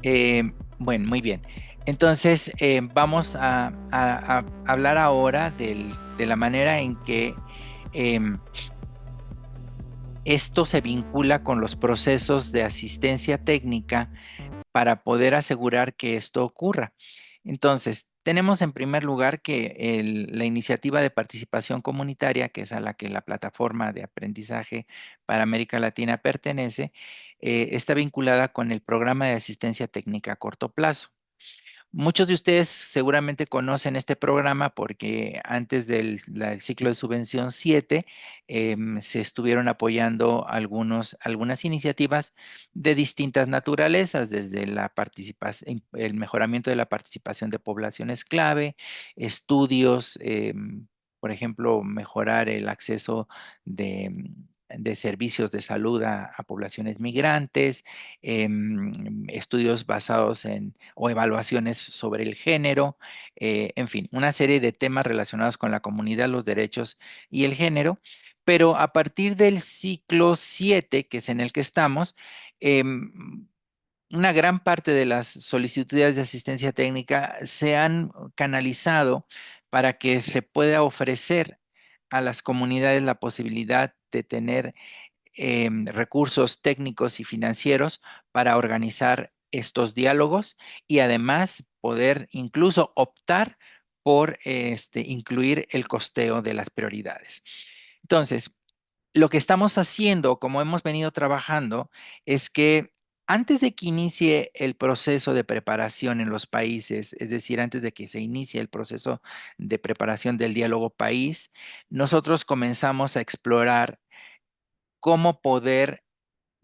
Eh, bueno, muy bien. Entonces, vamos a hablar ahora de la manera en que em, esto se vincula con los procesos de asistencia técnica para poder asegurar que esto ocurra. Entonces, tenemos en primer lugar que la iniciativa de participación comunitaria, que es a la que la plataforma de aprendizaje para América Latina pertenece, está vinculada con el programa de asistencia técnica a corto plazo. Muchos de ustedes seguramente conocen este programa porque antes del ciclo de subvención 7 se estuvieron apoyando algunas iniciativas de distintas naturalezas, desde la participación, el mejoramiento de la participación de poblaciones clave, estudios, por ejemplo, mejorar el acceso de servicios de salud a poblaciones migrantes, estudios basados en o evaluaciones sobre el género, en fin, una serie de temas relacionados con la comunidad, los derechos y el género. Pero a partir del ciclo 7, que es en el que estamos, una gran parte de las solicitudes de asistencia técnica se han canalizado para que se pueda ofrecer a las comunidades la posibilidad de tener recursos técnicos y financieros para organizar estos diálogos y además poder incluso optar por incluir el costeo de las prioridades. Entonces, lo que estamos haciendo, como hemos venido trabajando, es que antes de que inicie el proceso de preparación en los países, es decir, antes de que se inicie el proceso de preparación del diálogo país, nosotros comenzamos a explorar cómo poder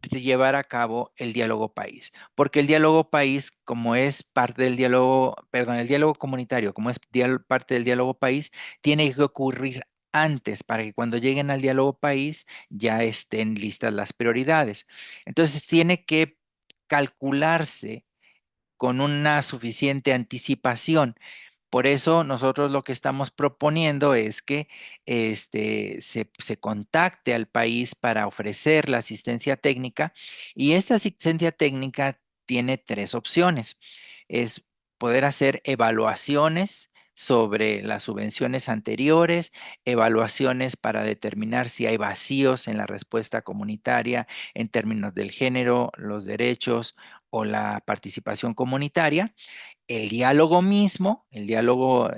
llevar a cabo el diálogo país, porque el diálogo país, como es parte del diálogo, perdón, el diálogo comunitario, como es parte del diálogo país, tiene que ocurrir antes para que cuando lleguen al diálogo país ya estén listas las prioridades. Entonces tiene que calcularse con una suficiente anticipación. Por eso nosotros lo que estamos proponiendo es que se contacte al país para ofrecer la asistencia técnica, y esta asistencia técnica tiene tres opciones. Es poder hacer evaluaciones sobre las subvenciones anteriores, evaluaciones para determinar si hay vacíos en la respuesta comunitaria en términos del género, los derechos o la participación comunitaria, el diálogo mismo, el diálogo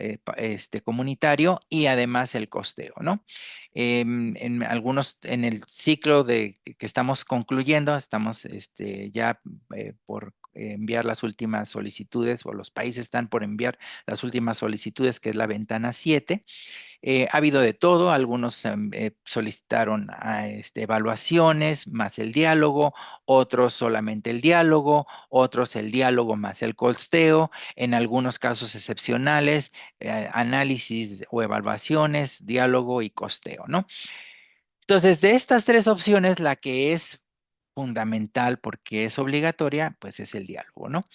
comunitario, y además el costeo, ¿no? en el ciclo que estamos concluyendo, estamos ya por enviar las últimas solicitudes, o los países están por enviar las últimas solicitudes, que es la ventana 7. Ha habido de todo. Algunos solicitaron evaluaciones más el diálogo, otros solamente el diálogo, otros el diálogo más el costeo, en algunos casos excepcionales, análisis o evaluaciones, diálogo y costeo, ¿no? Entonces, de estas tres opciones, la que es fundamental porque es obligatoria, pues es el diálogo, ¿no?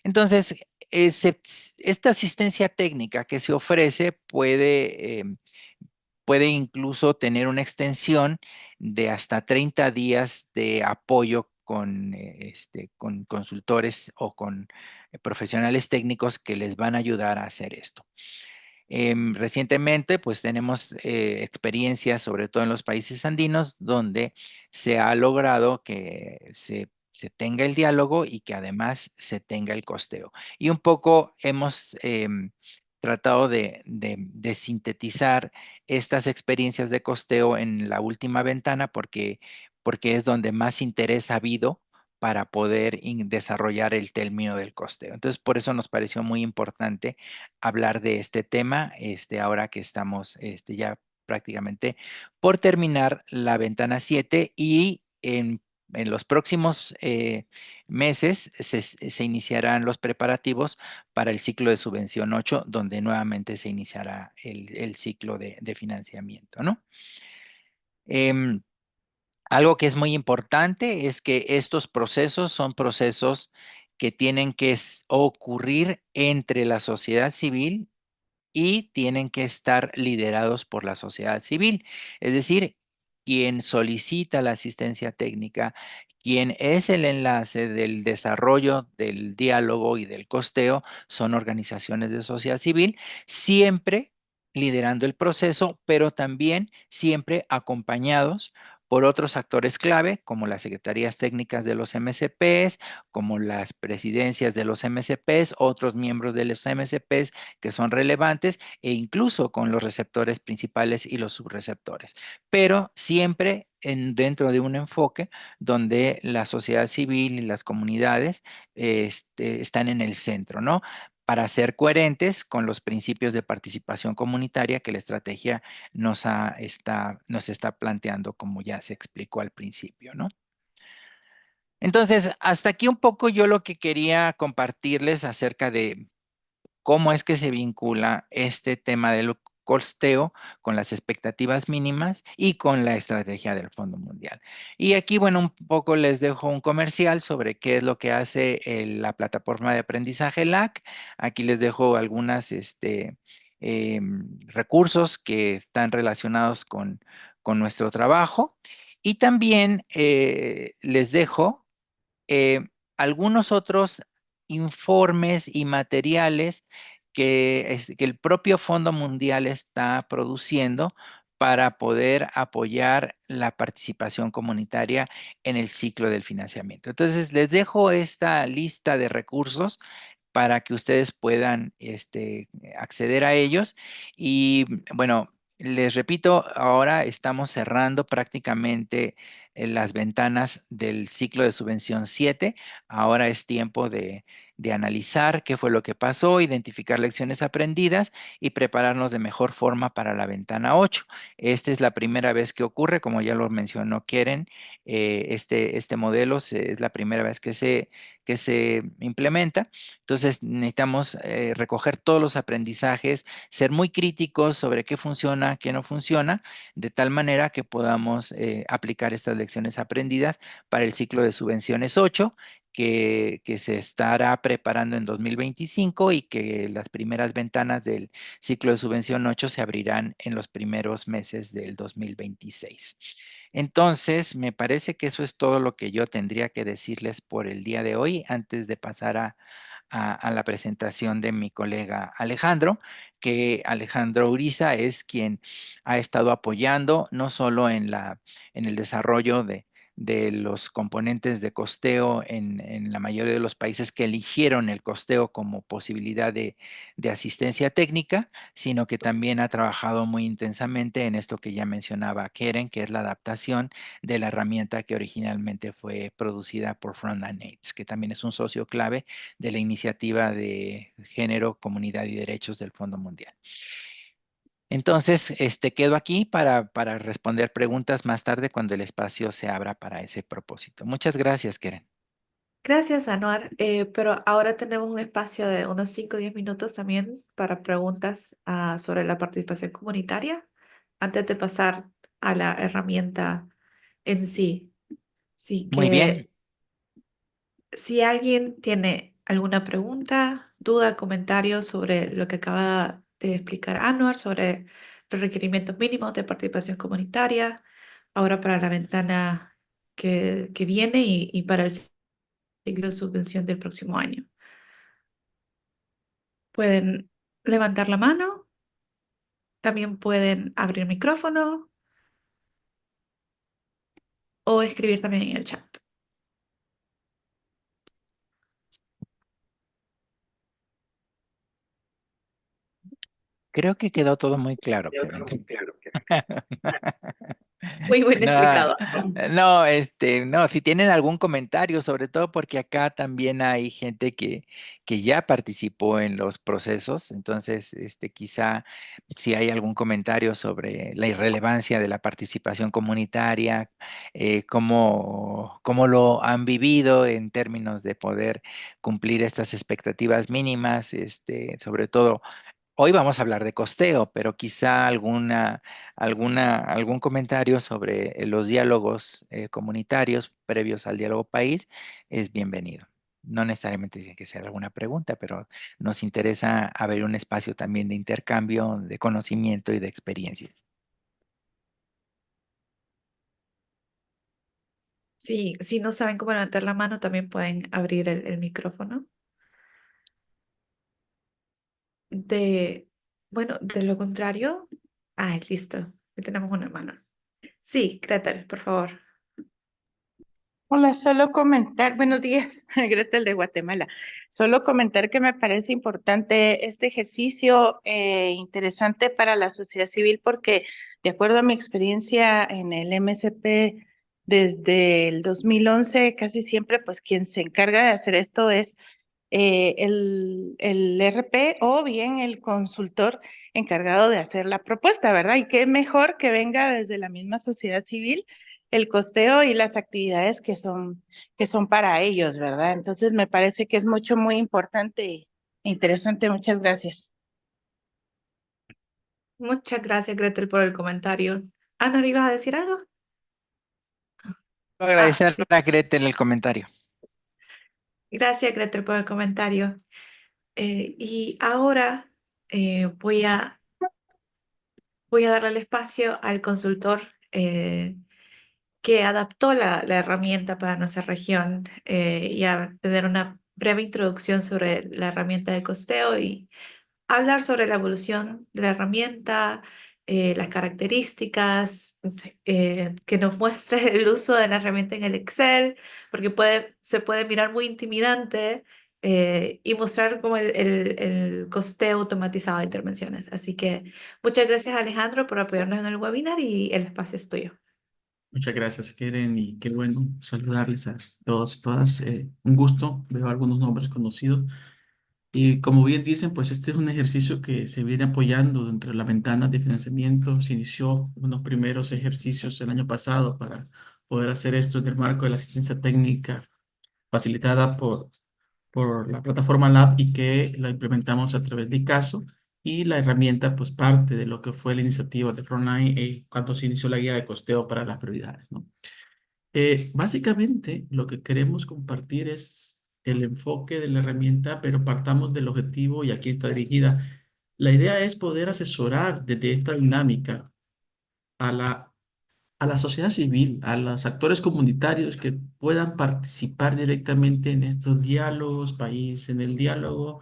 Entonces, esta asistencia técnica que se ofrece puede incluso tener una extensión de hasta 30 días de apoyo con consultores o con profesionales técnicos que les van a ayudar a hacer esto. Recientemente, pues tenemos experiencias, sobre todo en los países andinos, donde se ha logrado que se tenga el diálogo y que además se tenga el costeo. Y un poco hemos tratado de sintetizar estas experiencias de costeo en la última ventana, porque es donde más interés ha habido para poder desarrollar el término del costeo. Entonces, por eso nos pareció muy importante hablar de este tema, ahora que estamos ya prácticamente por terminar la ventana 7, y en los próximos meses se iniciarán los preparativos para el ciclo de subvención 8, donde nuevamente se iniciará el ciclo de financiamiento, ¿no? Em, Algo que es muy importante es que estos procesos son procesos que tienen que ocurrir entre la sociedad civil y tienen que estar liderados por la sociedad civil. Es decir, quien solicita la asistencia técnica, quien es el enlace del desarrollo del diálogo y del costeo, son organizaciones de sociedad civil, siempre liderando el proceso, pero también siempre acompañados por otros actores clave, como las secretarías técnicas de los MSPs, como las presidencias de los MSPs, otros miembros de los MSPs que son relevantes, e incluso con los receptores principales y los subreceptores, pero siempre dentro de un enfoque donde la sociedad civil y las comunidades están en el centro, ¿no? Para ser coherentes con los principios de participación comunitaria que la estrategia nos está planteando, como ya se explicó al principio, ¿no? Entonces, hasta aquí un poco yo lo que quería compartirles acerca de cómo es que se vincula este tema del costeo con las expectativas mínimas y con la estrategia del Fondo Mundial. Y aquí, bueno, un poco les dejo un comercial sobre qué es lo que hace la plataforma de aprendizaje LAC. Aquí les dejo algunos recursos que están relacionados con nuestro trabajo. Y también les dejo eh, algunos otros informes y materiales que el propio Fondo Mundial está produciendo para poder apoyar la participación comunitaria en el ciclo del financiamiento. Entonces, les dejo esta lista de recursos para que ustedes puedan acceder a ellos. Y bueno, les repito, ahora estamos cerrando prácticamente las ventanas del ciclo de subvención 7. Ahora es tiempo de analizar qué fue lo que pasó, identificar lecciones aprendidas y prepararnos de mejor forma para la ventana 8. Esta es la primera vez que ocurre, como ya lo mencionó Keren, este modelo es la primera vez que se implementa. Entonces necesitamos recoger todos los aprendizajes, ser muy críticos sobre qué funciona, qué no funciona, de tal manera que podamos aplicar estas lecciones aprendidas para el ciclo de subvenciones 8, que se estará preparando en 2025 y que las primeras ventanas del ciclo de subvención 8 se abrirán en los primeros meses del 2026. Entonces, me parece que eso es todo lo que yo tendría que decirles por el día de hoy antes de pasar a la presentación de mi colega Alejandro, que Alejandro Uriza es quien ha estado apoyando no solo en el desarrollo de los componentes de costeo en la mayoría de los países que eligieron el costeo como posibilidad de asistencia técnica, sino que también ha trabajado muy intensamente en esto que ya mencionaba Keren, que es la adaptación de la herramienta que originalmente fue producida por Frontline Aids, que también es un socio clave de la iniciativa de género, comunidad y derechos del Fondo Mundial. Entonces, quedo aquí para responder preguntas más tarde cuando el espacio se abra para ese propósito. Muchas gracias, Keren. Gracias, Anuar. Pero ahora tenemos un espacio de unos 5 o 10 minutos también para preguntas sobre la participación comunitaria antes de pasar a la herramienta en sí. Así Muy bien. que si alguien tiene alguna pregunta, duda, comentario sobre lo que acaba de explicar Anuar sobre los requerimientos mínimos de participación comunitaria, ahora para la ventana que viene y para el ciclo de subvención del próximo año. Pueden levantar la mano, también pueden abrir micrófono o escribir también en el chat. Creo que quedó todo muy claro, Keren. Muy bien No, explicado. no, no, si tienen algún comentario, sobre todo porque acá también hay gente que ya participó en los procesos, entonces, quizá si hay algún comentario sobre la irrelevancia de la participación comunitaria, cómo lo han vivido en términos de poder cumplir estas expectativas mínimas, sobre todo. Hoy vamos a hablar de costeo, pero quizá algún comentario sobre los diálogos comunitarios previos al diálogo país es bienvenido. No necesariamente tiene que ser alguna pregunta, pero nos interesa abrir un espacio también de intercambio, de conocimiento y de experiencias. Si no saben cómo levantar la mano, también pueden abrir el micrófono. De, bueno, de lo contrario, listo. Ya tenemos una mano. Sí, Gretel, por favor. Hola, solo comentar, buenos días, Gretel de Guatemala. Solo comentar que me parece importante este ejercicio, interesante para la sociedad civil, porque de acuerdo a mi experiencia en el MSP desde el 2011, casi siempre pues quien se encarga de hacer esto es el RP o bien el consultor encargado de hacer la propuesta, ¿verdad? Y qué mejor que venga desde la misma sociedad civil el costeo y las actividades que son para ellos, ¿verdad? Entonces me parece que es mucho, muy importante e interesante. Muchas gracias. Muchas gracias, Gretel, por el comentario. Ana, ¿no ibas a decir algo? Agradecer Sí. a Gretel el comentario. Gracias, Gretel, por el comentario. Y ahora voy a darle el espacio al consultor que adaptó la herramienta para nuestra región y a tener una breve introducción sobre la herramienta de costeo y hablar sobre la evolución de la herramienta, las características, que nos muestre el uso de la herramienta en el Excel, porque se puede mirar muy intimidante y mostrar como el costeo automatizado de intervenciones. Así que muchas gracias, Alejandro, por apoyarnos en el webinar y el espacio es tuyo. Muchas gracias, Keren, y qué bueno saludarles a todos, todas. Un gusto, veo algunos nombres conocidos. Y como bien dicen, pues este es un ejercicio que se viene apoyando dentro de la ventana de financiamiento. Se inició unos primeros ejercicios el año pasado para poder hacer esto en el marco de la asistencia técnica facilitada por la plataforma Lab y que la implementamos a través de ICASO. Y la herramienta, pues parte de lo que fue la iniciativa de Frontline cuando se inició la guía de costeo para las prioridades, ¿no? Básicamente, lo que queremos compartir es el enfoque de la herramienta, pero partamos del objetivo y aquí está dirigida. La idea es poder asesorar desde esta dinámica a a la sociedad civil, a los actores comunitarios que puedan participar directamente en estos diálogos país, en el diálogo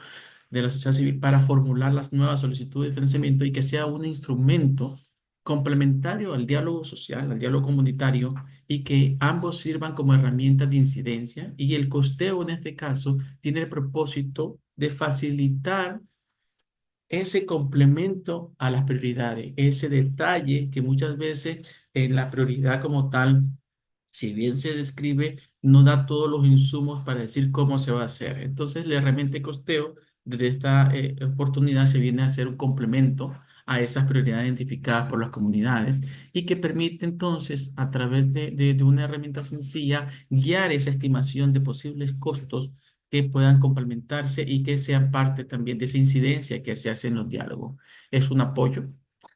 de la sociedad civil para formular las nuevas solicitudes de financiamiento y que sea un instrumento complementario al diálogo social, al diálogo comunitario y que ambos sirvan como herramientas de incidencia y el costeo en este caso tiene el propósito de facilitar ese complemento a las prioridades, ese detalle que muchas veces en la prioridad como tal, si bien se describe, no da todos los insumos para decir cómo se va a hacer. Entonces, la herramienta de costeo, desde esta oportunidad, se viene a hacer un complemento a esas prioridades identificadas por las comunidades y que permite entonces, a través de una herramienta sencilla, guiar esa estimación de posibles costos que puedan complementarse y que sean parte también de esa incidencia que se hace en los diálogos. Es un apoyo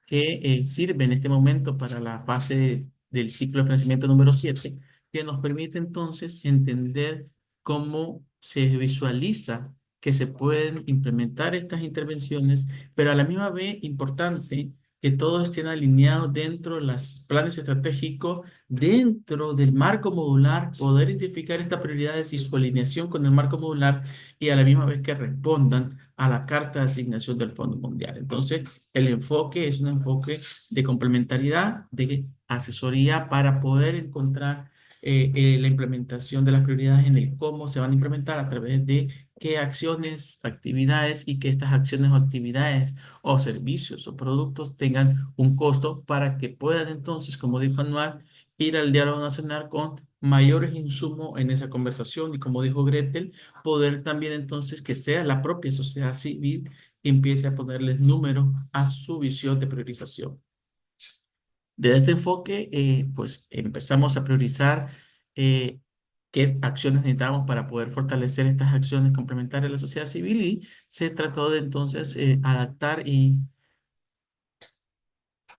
que sirve en este momento para la fase del ciclo de financiamiento número 7 que nos permite entonces entender cómo se visualiza que se pueden implementar estas intervenciones, pero a la misma vez importante que todos estén alineados dentro de los planes estratégicos, dentro del marco modular, poder identificar estas prioridades y su alineación con el marco modular y a la misma vez que respondan a la carta de asignación del Fondo Mundial. Entonces, el enfoque es un enfoque de complementariedad, de asesoría para poder encontrar la implementación de las prioridades en el cómo se van a implementar a través de qué acciones, actividades y que estas acciones o actividades o servicios o productos tengan un costo para que puedan entonces, como dijo Anual, ir al diálogo nacional con mayores insumos en esa conversación y como dijo Gretel, poder también entonces que sea la propia sociedad civil que empiece a ponerles números a su visión de priorización. Desde este enfoque, pues empezamos a priorizar eh, qué acciones necesitamos para poder fortalecer estas acciones complementarias a la sociedad civil y se trató de entonces adaptar y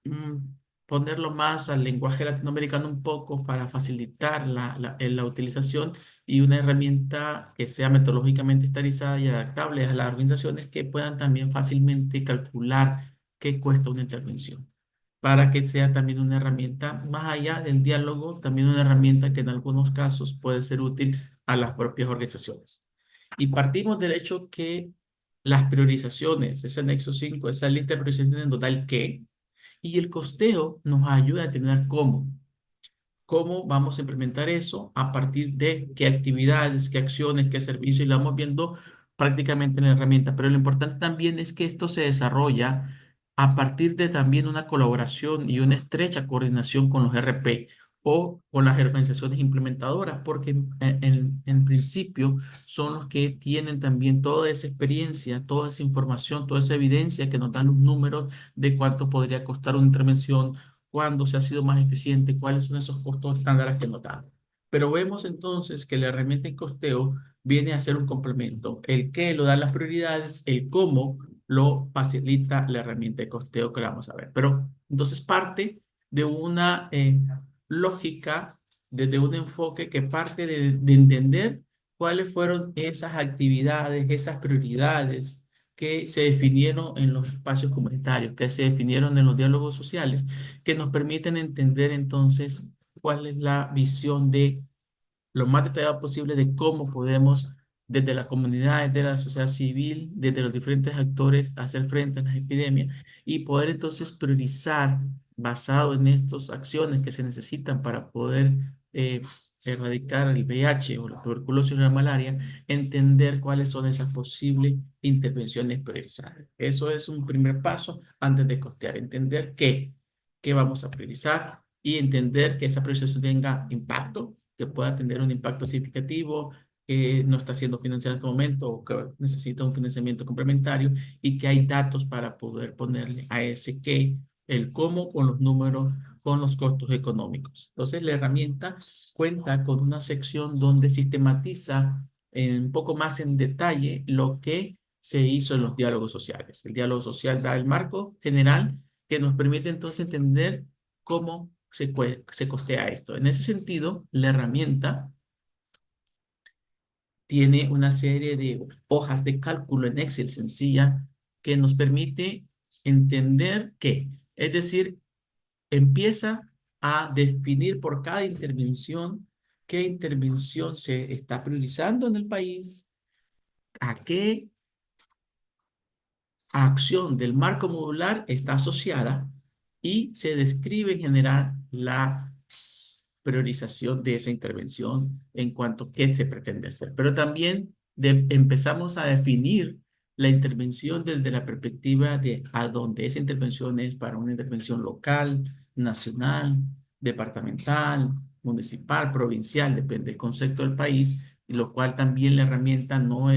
mm, ponerlo más al lenguaje latinoamericano un poco para facilitar la utilización y una herramienta que sea metodológicamente estandarizada y adaptable a las organizaciones que puedan también fácilmente calcular qué cuesta una intervención. para que sea también una herramienta, más allá del diálogo, también una herramienta que en algunos casos puede ser útil a las propias organizaciones. Y partimos del hecho que las priorizaciones, ese anexo 5, esa lista de priorizaciones nos da el qué, y el costeo nos ayuda a determinar cómo. ¿Cómo vamos a implementar eso? A partir de qué actividades, qué acciones, qué servicios, y lo vamos viendo prácticamente en la herramienta. Pero lo importante también es que esto se desarrolla a partir de también una colaboración y una estrecha coordinación con los RP o con las organizaciones implementadoras, porque en principio son los que tienen también toda esa experiencia, toda esa información, toda esa evidencia que nos dan los números de cuánto podría costar una intervención, cuándo se ha sido más eficiente, cuáles son esos costos estándares que notamos. Pero vemos entonces que la herramienta de costeo viene a ser un complemento. El qué lo dan las prioridades, el cómo lo facilita la herramienta de costeo que la vamos a ver. Pero entonces parte de una lógica, desde un enfoque que parte de entender cuáles fueron esas actividades, esas prioridades que se definieron en los espacios comunitarios, que se definieron en los diálogos sociales, que nos permiten entender entonces cuál es la visión de lo más detallado posible de cómo podemos, desde la comunidad, desde la sociedad civil, desde los diferentes actores, hacer frente a las epidemias y poder entonces priorizar basado en estas acciones que se necesitan para poder erradicar el VIH o la tuberculosis o la malaria, entender cuáles son esas posibles intervenciones priorizadas. Eso es un primer paso antes de costear, entender qué vamos a priorizar y entender que esa priorización tenga impacto, que pueda tener un impacto significativo, que no está siendo financiado en este momento o que necesita un financiamiento complementario y que hay datos para poder ponerle a ese qué, el cómo con los números, con los costos económicos. Entonces, la herramienta cuenta con una sección donde sistematiza un poco más en detalle lo que se hizo en los diálogos sociales. El diálogo social da el marco general que nos permite entonces entender cómo se costea esto. En ese sentido, la herramienta tiene una serie de hojas de cálculo en Excel sencilla que nos permite entender qué. Es decir, empieza a definir por cada intervención qué intervención se está priorizando en el país, a qué acción del marco modular está asociada y se describe en general la priorización de esa intervención en cuanto a qué se pretende hacer. Pero también empezamos a definir la intervención desde la perspectiva de a dónde esa intervención es para una intervención local, nacional, departamental, municipal, provincial, depende del concepto del país, y lo cual también la herramienta no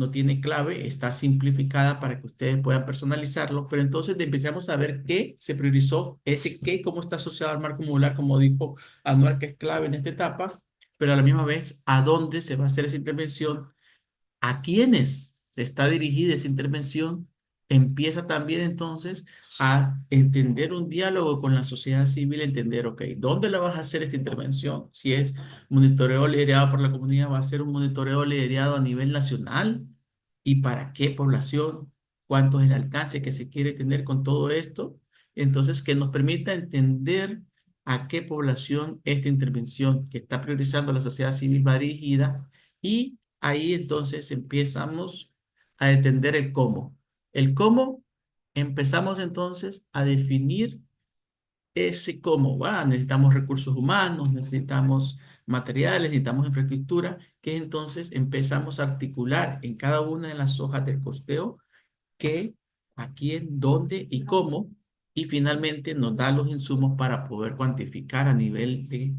tiene clave, está simplificada para que ustedes puedan personalizarlo, pero entonces empezamos a ver qué se priorizó, ese qué, cómo está asociado al marco modular, como dijo Anuar, que es clave en esta etapa, pero a la misma vez, a dónde se va a hacer esa intervención, a quiénes se está dirigida esa intervención, empieza también entonces a entender un diálogo con la sociedad civil, entender, ok, ¿dónde la vas a hacer esta intervención? Si es monitoreo liderado por la comunidad, va a ser un monitoreo liderado a nivel nacional. ¿Y para qué población? ¿Cuánto es el alcance que se quiere tener con todo esto? Entonces, que nos permita entender a qué población esta intervención que está priorizando la sociedad civil va dirigida, y ahí entonces empezamos a entender el cómo. El cómo empezamos entonces a definir ese cómo va. Necesitamos recursos humanos, necesitamos materiales, necesitamos infraestructura, que entonces empezamos a articular en cada una de las hojas del costeo qué, a quién, dónde y cómo, y finalmente nos da los insumos para poder cuantificar a nivel de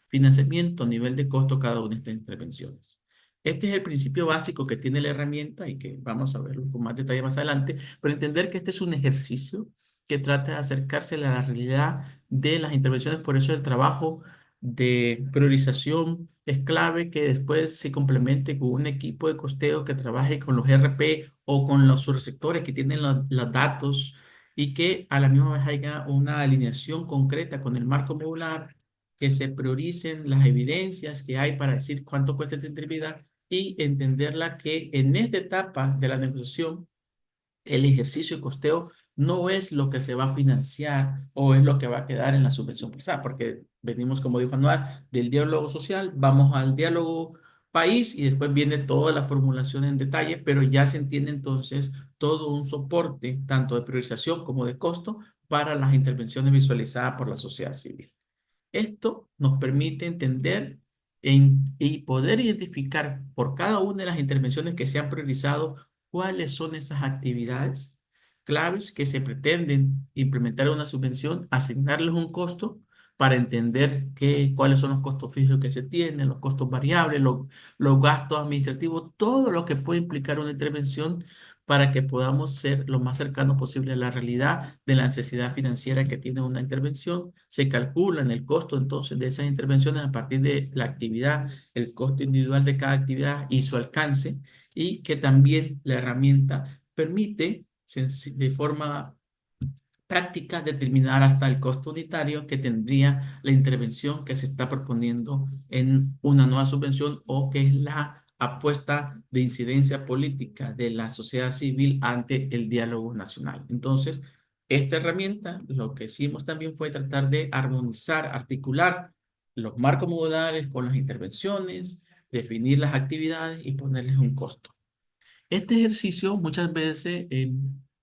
financiamiento, a nivel de costo cada una de estas intervenciones. Este es el principio básico que tiene la herramienta y que vamos a verlo con más detalle más adelante, pero entender que este es un ejercicio que trata de acercarse a la realidad de las intervenciones, por eso el trabajo de priorización es clave, que después se complemente con un equipo de costeo que trabaje con los RP o con los subsectores que tienen los datos, y que a la misma vez haya una alineación concreta con el marco modular, que se prioricen las evidencias que hay para decir cuánto cuesta esta actividad y entenderla que en esta etapa de la negociación el ejercicio de costeo no es lo que se va a financiar o es lo que va a quedar en la subvención pasada, porque venimos, como dijo Anual, del diálogo social, vamos al diálogo país y después viene toda la formulación en detalle, pero ya se entiende entonces todo un soporte, tanto de priorización como de costo, para las intervenciones visualizadas por la sociedad civil. Esto nos permite entender y poder identificar por cada una de las intervenciones que se han priorizado cuáles son esas actividades claves que se pretenden implementar en una subvención, asignarles un costo para entender cuáles son los costos fijos que se tienen, los costos variables, los gastos administrativos, todo lo que puede implicar una intervención para que podamos ser lo más cercano posible a la realidad de la necesidad financiera que tiene una intervención. Se calcula en el costo entonces de esas intervenciones a partir de la actividad, el costo individual de cada actividad y su alcance, y que también la herramienta permite de forma práctica determinar hasta el costo unitario que tendría la intervención que se está proponiendo en una nueva subvención o que es la apuesta de incidencia política de la sociedad civil ante el diálogo nacional. Entonces, esta herramienta lo que hicimos también fue tratar de armonizar, articular los marcos modulares con las intervenciones, definir las actividades y ponerles un costo. Este ejercicio muchas veces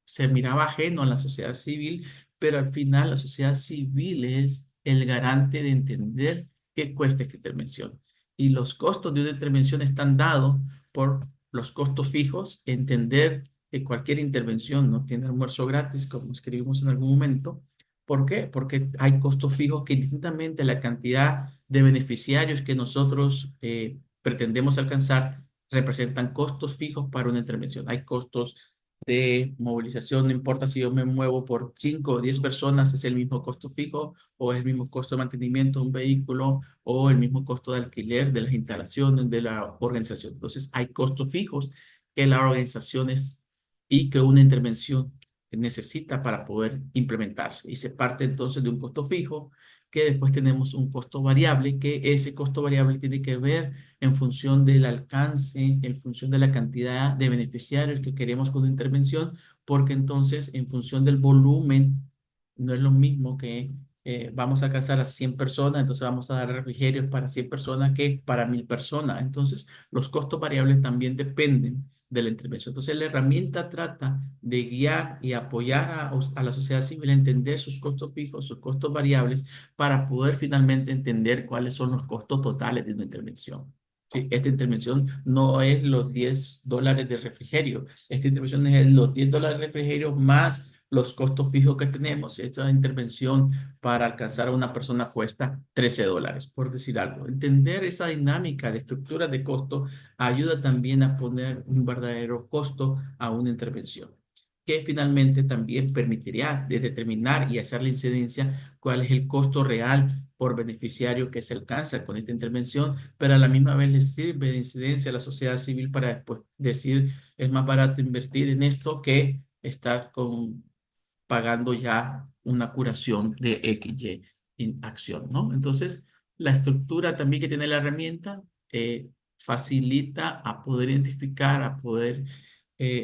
se miraba ajeno a la sociedad civil, pero al final la sociedad civil es el garante de entender qué cuesta esta intervención. Y los costos de una intervención están dados por los costos fijos, entender que cualquier intervención no tiene almuerzo gratis, como escribimos en algún momento. ¿Por qué? Porque hay costos fijos que distintamente a la cantidad de beneficiarios que nosotros pretendemos alcanzar, representan costos fijos para una intervención. Hay costos de movilización, no importa si yo me muevo por 5 o 10 personas, es el mismo costo fijo o es el mismo costo de mantenimiento de un vehículo o el mismo costo de alquiler de las instalaciones de la organización. Entonces, hay costos fijos que la organización y que una intervención necesita para poder implementarse. Y se parte entonces de un costo fijo, que después tenemos un costo variable, que ese costo variable tiene que ver en función del alcance, en función de la cantidad de beneficiarios que queremos con una intervención, porque entonces en función del volumen, no es lo mismo que vamos a alcanzar a 100 personas, entonces vamos a dar refrigerios para 100 personas que para 1000 personas. Entonces, los costos variables también dependen de la intervención. Entonces, la herramienta trata de guiar y apoyar a la sociedad civil a entender sus costos fijos, sus costos variables, para poder finalmente entender cuáles son los costos totales de una intervención. Sí, esta intervención no es los $10 de refrigerio. Esta intervención es los $10 de refrigerio más los costos fijos que tenemos. Esta intervención para alcanzar a una persona cuesta $13, por decir algo. Entender esa dinámica de estructura de costo ayuda también a poner un verdadero costo a una intervención, que finalmente también permitiría determinar y hacer la incidencia cuál es el costo real por beneficiario que se alcanza con esta intervención, pero a la misma vez le sirve de incidencia a la sociedad civil para después decir, es más barato invertir en esto que estar pagando ya una curación de XY en acción, ¿no? Entonces, la estructura también que tiene la herramienta facilita a poder identificar, a poder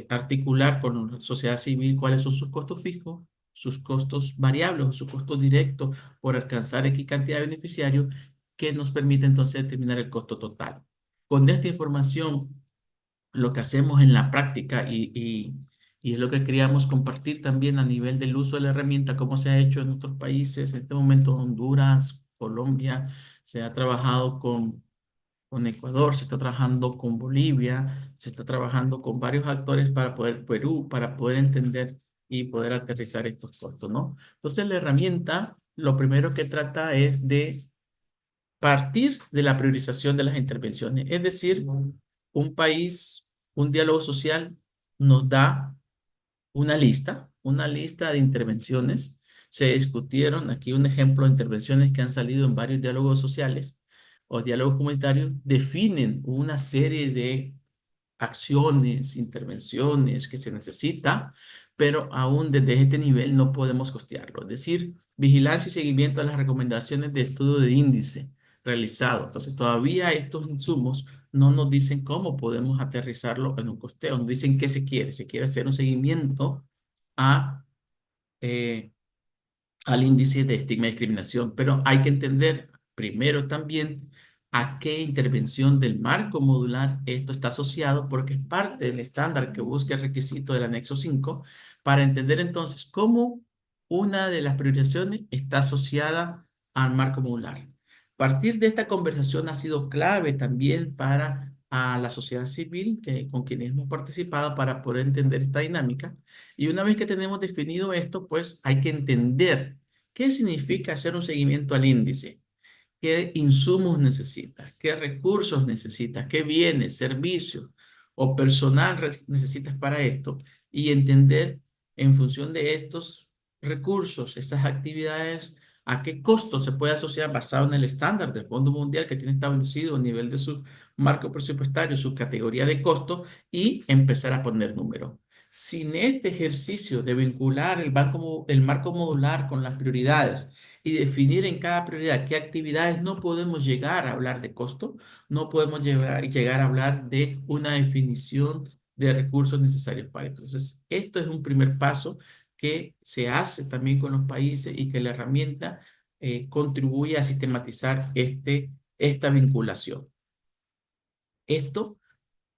articular con la sociedad civil cuáles son sus costos fijos, sus costos variables o sus costos directos por alcanzar X cantidad de beneficiarios, que nos permite entonces determinar el costo total. Con esta información, lo que hacemos en la práctica y es lo que queríamos compartir también a nivel del uso de la herramienta, cómo se ha hecho en otros países, en este momento Honduras, Colombia, se ha trabajado con Ecuador, se está trabajando con Bolivia, se está trabajando con varios actores para poder, Perú, para poder entender y poder aterrizar estos costos, ¿no? Entonces la herramienta, lo primero que trata es de partir de la priorización de las intervenciones. Es decir, un país, un diálogo social nos da una lista de intervenciones. Se discutieron aquí un ejemplo de intervenciones que han salido en varios diálogos sociales o diálogos comunitarios, definen una serie de acciones, intervenciones que se necesita, pero aún desde este nivel no podemos costearlo. Es decir, vigilancia y seguimiento a las recomendaciones de estudio de índice realizado. Entonces, todavía estos insumos no nos dicen cómo podemos aterrizarlo en un costeo, nos dicen qué se quiere. Se quiere hacer un seguimiento a eh, al índice de estigma y discriminación, pero hay que entender primero también a qué intervención del marco modular esto está asociado, porque es parte del estándar que busca el requisito del anexo 5, para entender entonces cómo una de las priorizaciones está asociada al marco modular. Partir de esta conversación ha sido clave también para a la sociedad civil con quienes hemos participado para poder entender esta dinámica. Y una vez que tenemos definido esto, pues hay que entender qué significa hacer un seguimiento al índice, qué insumos necesitas, qué recursos necesitas, qué bienes, servicios o personal necesitas para esto y entender en función de estos recursos, estas actividades, a qué costo se puede asociar basado en el estándar del Fondo Mundial que tiene establecido a nivel de su marco presupuestario, su categoría de costo y empezar a poner números. Sin este ejercicio de vincular el marco modular con las prioridades y definir en cada prioridad qué actividades, no podemos llegar a hablar de costo, no podemos llegar a hablar de una definición de recursos necesarios para esto. Entonces, esto es un primer paso que se hace también con los países y que la herramienta contribuye a sistematizar esta vinculación. Esto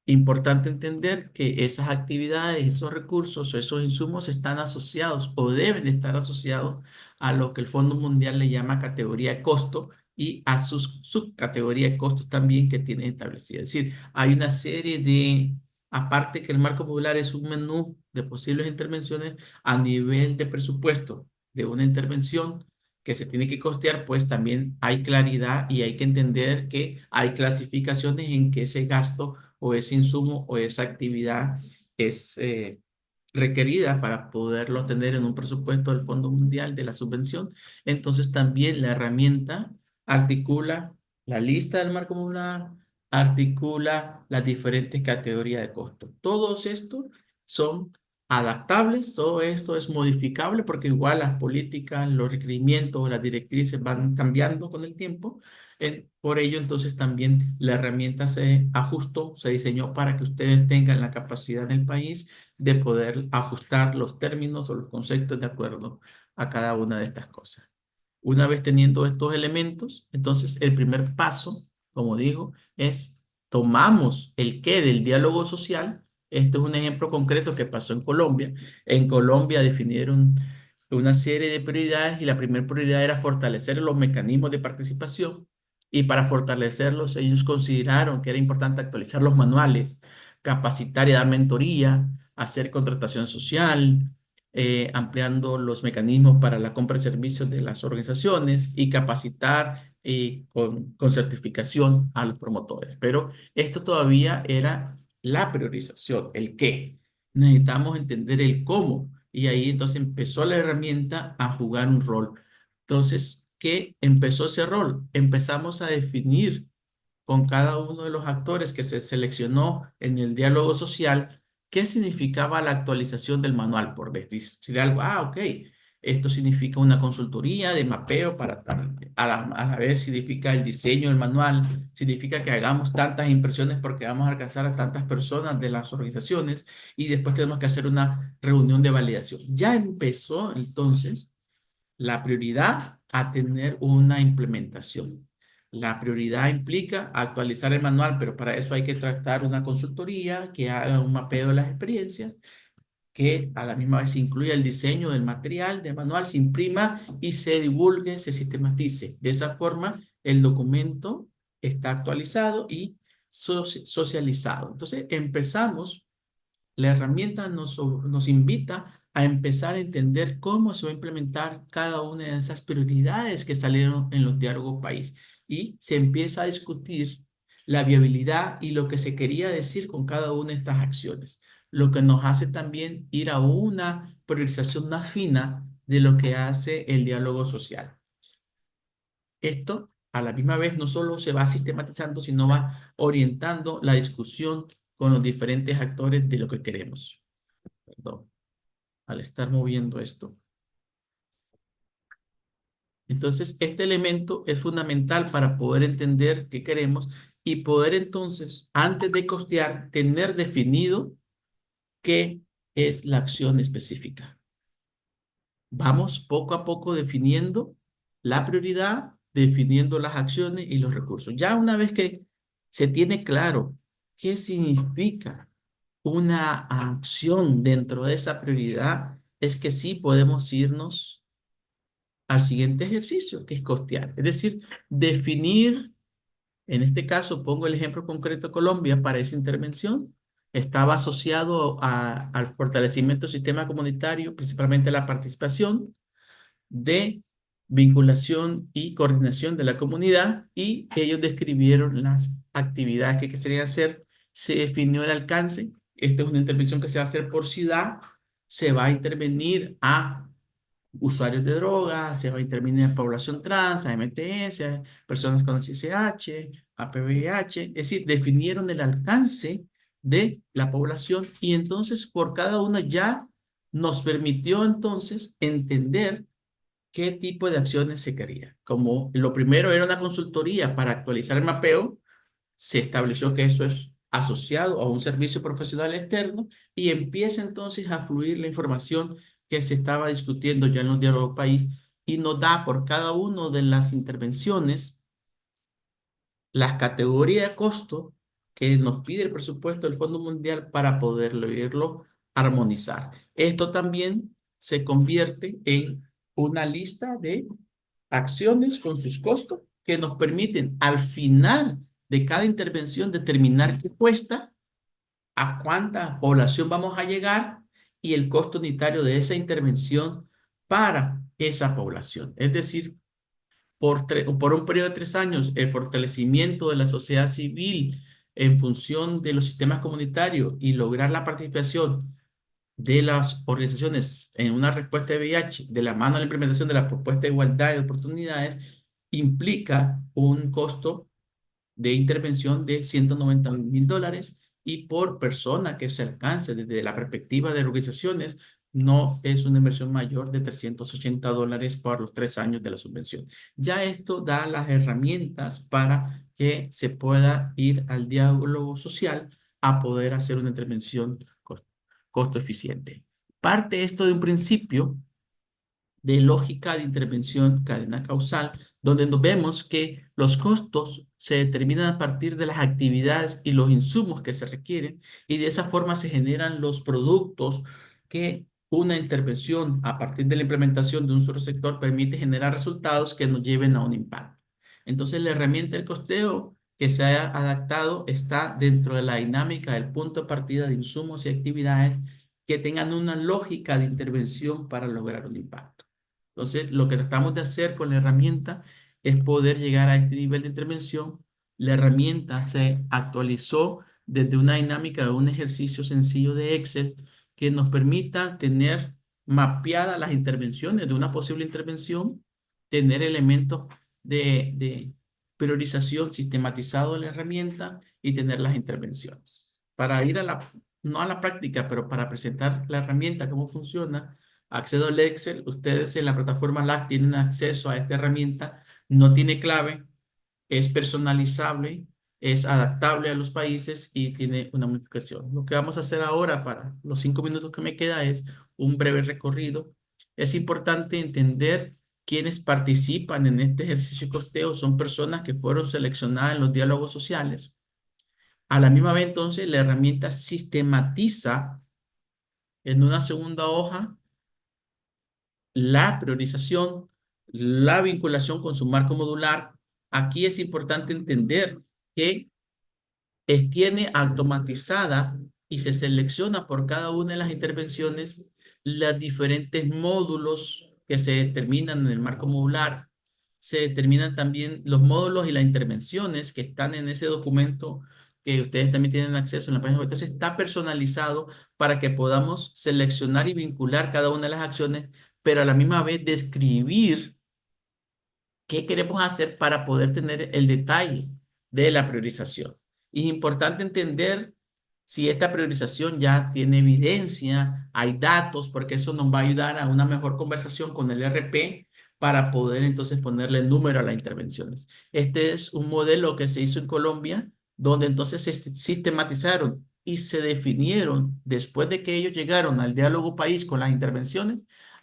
Importante entender que esas actividades, esos recursos o esos insumos están asociados o deben de estar asociados a lo que el Fondo Mundial le llama categoría de costo y a sus subcategorías de costos también que tiene establecidas. Es decir, hay una serie de, aparte que el marco modular es un menú de posibles intervenciones a nivel de presupuesto de una intervención que se tiene que costear, pues también hay claridad y hay que entender que hay clasificaciones en que ese gasto o ese insumo o esa actividad es requerida para poderlo tener en un presupuesto del Fondo Mundial de la subvención. Entonces también la herramienta articula la lista del marco modular, articula las diferentes categorías de costo. Todos estos son adaptables, todo esto es modificable porque igual las políticas, los requerimientos, las directrices van cambiando con el tiempo. Por ello, entonces también la herramienta se ajustó, se diseñó para que ustedes tengan la capacidad en el país de poder ajustar los términos o los conceptos de acuerdo a cada una de estas cosas. Una vez teniendo estos elementos, entonces el primer paso, como digo, es tomamos el qué del diálogo social. Este es un ejemplo concreto que pasó en Colombia. En Colombia definieron una serie de prioridades y la primera prioridad era fortalecer los mecanismos de participación y para fortalecerlos ellos consideraron que era importante actualizar los manuales, capacitar y dar mentoría, hacer contratación social, ampliando los mecanismos para la compra de servicios de las organizaciones y capacitar con certificación a los promotores. Pero esto todavía era la priorización, el qué. Necesitamos entender el cómo y ahí entonces empezó la herramienta a jugar un rol. Entonces, ¿qué empezó ese rol? Empezamos a definir con cada uno de los actores que se seleccionó en el diálogo social, qué significaba la actualización del manual, por decir algo. Ah, ok, esto significa una consultoría de mapeo para tal, a la vez significa el diseño del manual, significa que hagamos tantas impresiones porque vamos a alcanzar a tantas personas de las organizaciones y después tenemos que hacer una reunión de validación. Ya empezó entonces la prioridad a tener una implementación. La prioridad implica actualizar el manual, pero para eso hay que tratar una consultoría que haga un mapeo de las experiencias, que a la misma vez incluya el diseño del material, del manual, se imprima y se divulgue, se sistematice. De esa forma, el documento está actualizado y socializado. Entonces, empezamos la herramienta nos invita a empezar a entender cómo se va a implementar cada una de esas prioridades que salieron en los diálogos país y se empieza a discutir la viabilidad y lo que se quería decir con cada una de estas acciones, lo que nos hace también ir a una priorización más fina de lo que hace el diálogo social. Esto a la misma vez no solo se va sistematizando, sino va orientando la discusión con los diferentes actores de lo que queremos. Perdón, al estar moviendo esto. Entonces, este elemento es fundamental para poder entender qué queremos y poder entonces, antes de costear, tener definido qué es la acción específica. vamos poco a poco definiendo la prioridad, definiendo las acciones y los recursos. Ya una vez que se tiene claro qué significa una acción dentro de esa prioridad, es que sí podemos irnos al siguiente ejercicio, que es costear. Es decir, definir, en este caso pongo el ejemplo concreto de Colombia para esa intervención, estaba asociado al fortalecimiento del sistema comunitario, principalmente la participación de vinculación y coordinación de la comunidad, y ellos describieron las actividades que querían hacer, se definió el alcance. Esta es una intervención que se va a hacer por ciudad, se va a intervenir a usuarios de drogas, se va a intervenir a población trans, a MTS, a personas con HSH, a PVH, es decir, definieron el alcance de la población y entonces por cada una ya nos permitió entonces entender qué tipo de acciones se quería. Como lo primero era una consultoría para actualizar el mapeo, se estableció que eso es asociado a un servicio profesional externo y empieza entonces a fluir la información que se estaba discutiendo ya en los diálogos país y nos da por cada una de las intervenciones las categorías de costo que nos pide el presupuesto del Fondo Mundial para poderlo irlo armonizar. Esto también se convierte en una lista de acciones con sus costos que nos permiten al final de cada intervención determinar qué cuesta, a cuánta población vamos a llegar y el costo unitario de esa intervención para esa población. Es decir, por un periodo de 3 años, el fortalecimiento de la sociedad civil en función de los sistemas comunitarios y lograr la participación de las organizaciones en una respuesta de VIH de la mano de la implementación de la propuesta de igualdad de oportunidades implica un costo de intervención de $190.000 y por persona que se alcance desde la perspectiva de organizaciones no es una inversión mayor de $380 por los 3 años de la subvención. Ya esto da las herramientas para que se pueda ir al diálogo social a poder hacer una intervención costo eficiente. Parte esto de un principio de lógica de intervención cadena causal, donde nos vemos que los costos se determinan a partir de las actividades y los insumos que se requieren, y de esa forma se generan los productos que una intervención a partir de la implementación de un solo sector permite generar resultados que nos lleven a un impacto. Entonces, la herramienta del costeo que se ha adaptado está dentro de la dinámica del punto de partida de insumos y actividades que tengan una lógica de intervención para lograr un impacto. Entonces, lo que tratamos de hacer con la herramienta es poder llegar a este nivel de intervención. La herramienta se actualizó desde una dinámica de un ejercicio sencillo de Excel que nos permita tener mapeadas las intervenciones de una posible intervención, tener elementos de priorización sistematizado en la herramienta y tener las intervenciones. Para ir no a la práctica, pero para presentar la herramienta, cómo funciona, accedo al Excel, ustedes en la plataforma LAC tienen acceso a esta herramienta, no tiene clave, es personalizable, es adaptable a los países y tiene una modificación. Lo que vamos a hacer ahora para los 5 minutos que me queda es un breve recorrido. Es importante entender quiénes participan en este ejercicio de costeo. Son personas que fueron seleccionadas en los diálogos sociales. A la misma vez, entonces, la herramienta sistematiza en una segunda hoja la priorización, la vinculación con su marco modular. Aquí es importante entender que tiene automatizada y se selecciona por cada una de las intervenciones los diferentes módulos que se determinan en el marco modular. Se determinan también los módulos y las intervenciones que están en ese documento que ustedes también tienen acceso en la página web. Entonces está personalizado para que podamos seleccionar y vincular cada una de las acciones, pero a la misma vez describir qué queremos hacer para poder tener el detalle de la priorización. Es importante entender si esta priorización ya tiene evidencia, hay datos, porque eso nos va a ayudar a una mejor conversación con el RP para poder entonces ponerle número a las intervenciones. Este es un modelo que se hizo en Colombia, donde entonces se sistematizaron y se definieron, después de que ellos llegaron al diálogo país con las intervenciones,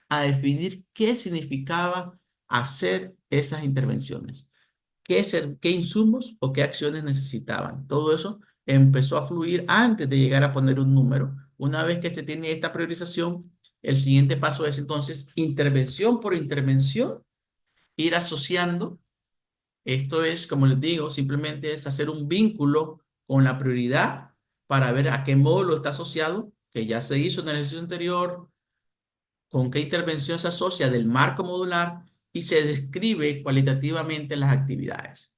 a definir qué significaba hacer esas intervenciones, qué insumos o qué acciones necesitaban. Todo eso empezó a fluir antes de llegar a poner un número. Una vez que se tiene esta priorización, el siguiente paso es entonces intervención por intervención, ir asociando. Esto es, como les digo, simplemente es hacer un vínculo con la prioridad para ver a qué módulo está asociado, que ya se hizo en el ejercicio anterior, con qué intervención se asocia del marco modular y se describe cualitativamente las actividades.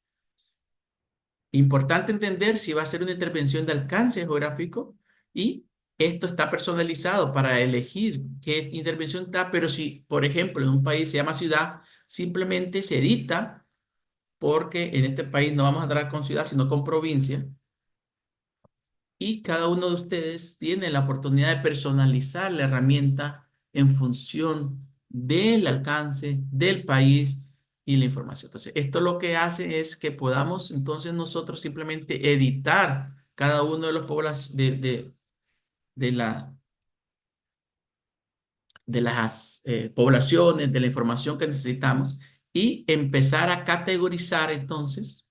Importante entender si va a ser una intervención de alcance geográfico y esto está personalizado para elegir qué intervención está, pero si, por ejemplo, en un país se llama ciudad, simplemente se edita porque en este país no vamos a tratar con ciudad, sino con provincia. Y cada uno de ustedes tiene la oportunidad de personalizar la herramienta en función del alcance del país y la información. Entonces, esto lo que hace es que podamos entonces nosotros simplemente editar cada uno de los de la, de las poblaciones, de la información que necesitamos y empezar a categorizar entonces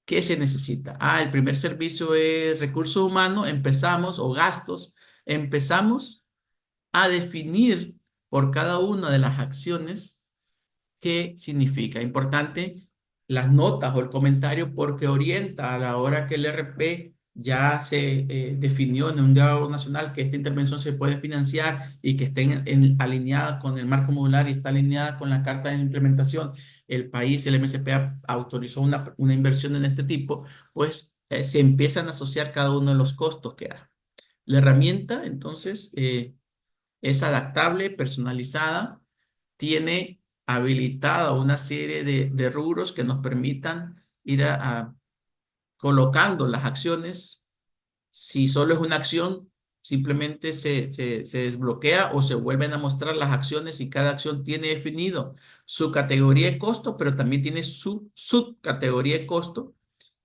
qué se necesita. El primer servicio es recursos humanos, empezamos, o gastos, empezamos a definir por cada una de las acciones qué significa. Importante las notas o el comentario porque orienta a la hora que el RP ya se definió en un diálogo nacional que esta intervención se puede financiar y que estén alineada con el marco modular y está alineada con la carta de implementación. El país, el MSP autorizó una inversión en este tipo, pues se empiezan a asociar cada uno de los costos que hay. La herramienta, entonces, es adaptable, personalizada, tiene habilitada una serie de rubros que nos permitan ir colocando las acciones. Si solo es una acción, simplemente se desbloquea o se vuelven a mostrar las acciones y cada acción tiene definido su categoría de costo, pero también tiene su subcategoría de costo,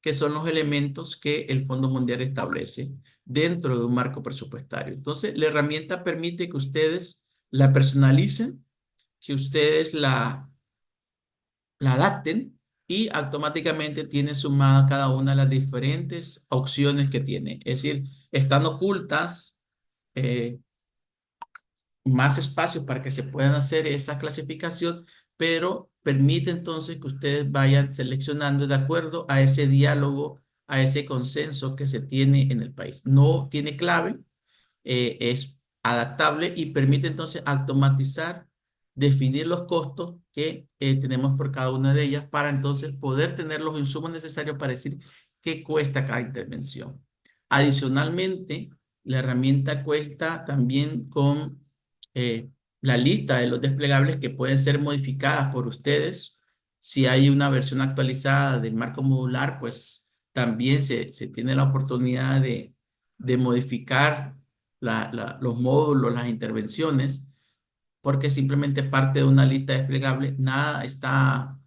que son los elementos que el Fondo Mundial establece dentro de un marco presupuestario. Entonces, la herramienta permite que ustedes la personalicen, que ustedes la adapten y automáticamente tiene sumada cada una de las diferentes opciones que tiene. Es decir, están ocultas eh, más espacios para que se puedan hacer esa clasificación, pero permite entonces que ustedes vayan seleccionando de acuerdo a ese diálogo, a ese consenso que se tiene en el país. No tiene clave, es adaptable y permite entonces automatizar, definir los costos que tenemos por cada una de ellas para entonces poder tener los insumos necesarios para decir qué cuesta cada intervención. Adicionalmente, la herramienta cuesta también con eh, la lista de los desplegables que pueden ser modificadas por ustedes. Si hay una versión actualizada del marco modular, pues también se tiene la oportunidad de modificar los módulos, las intervenciones, porque simplemente parte de una lista desplegable, nada está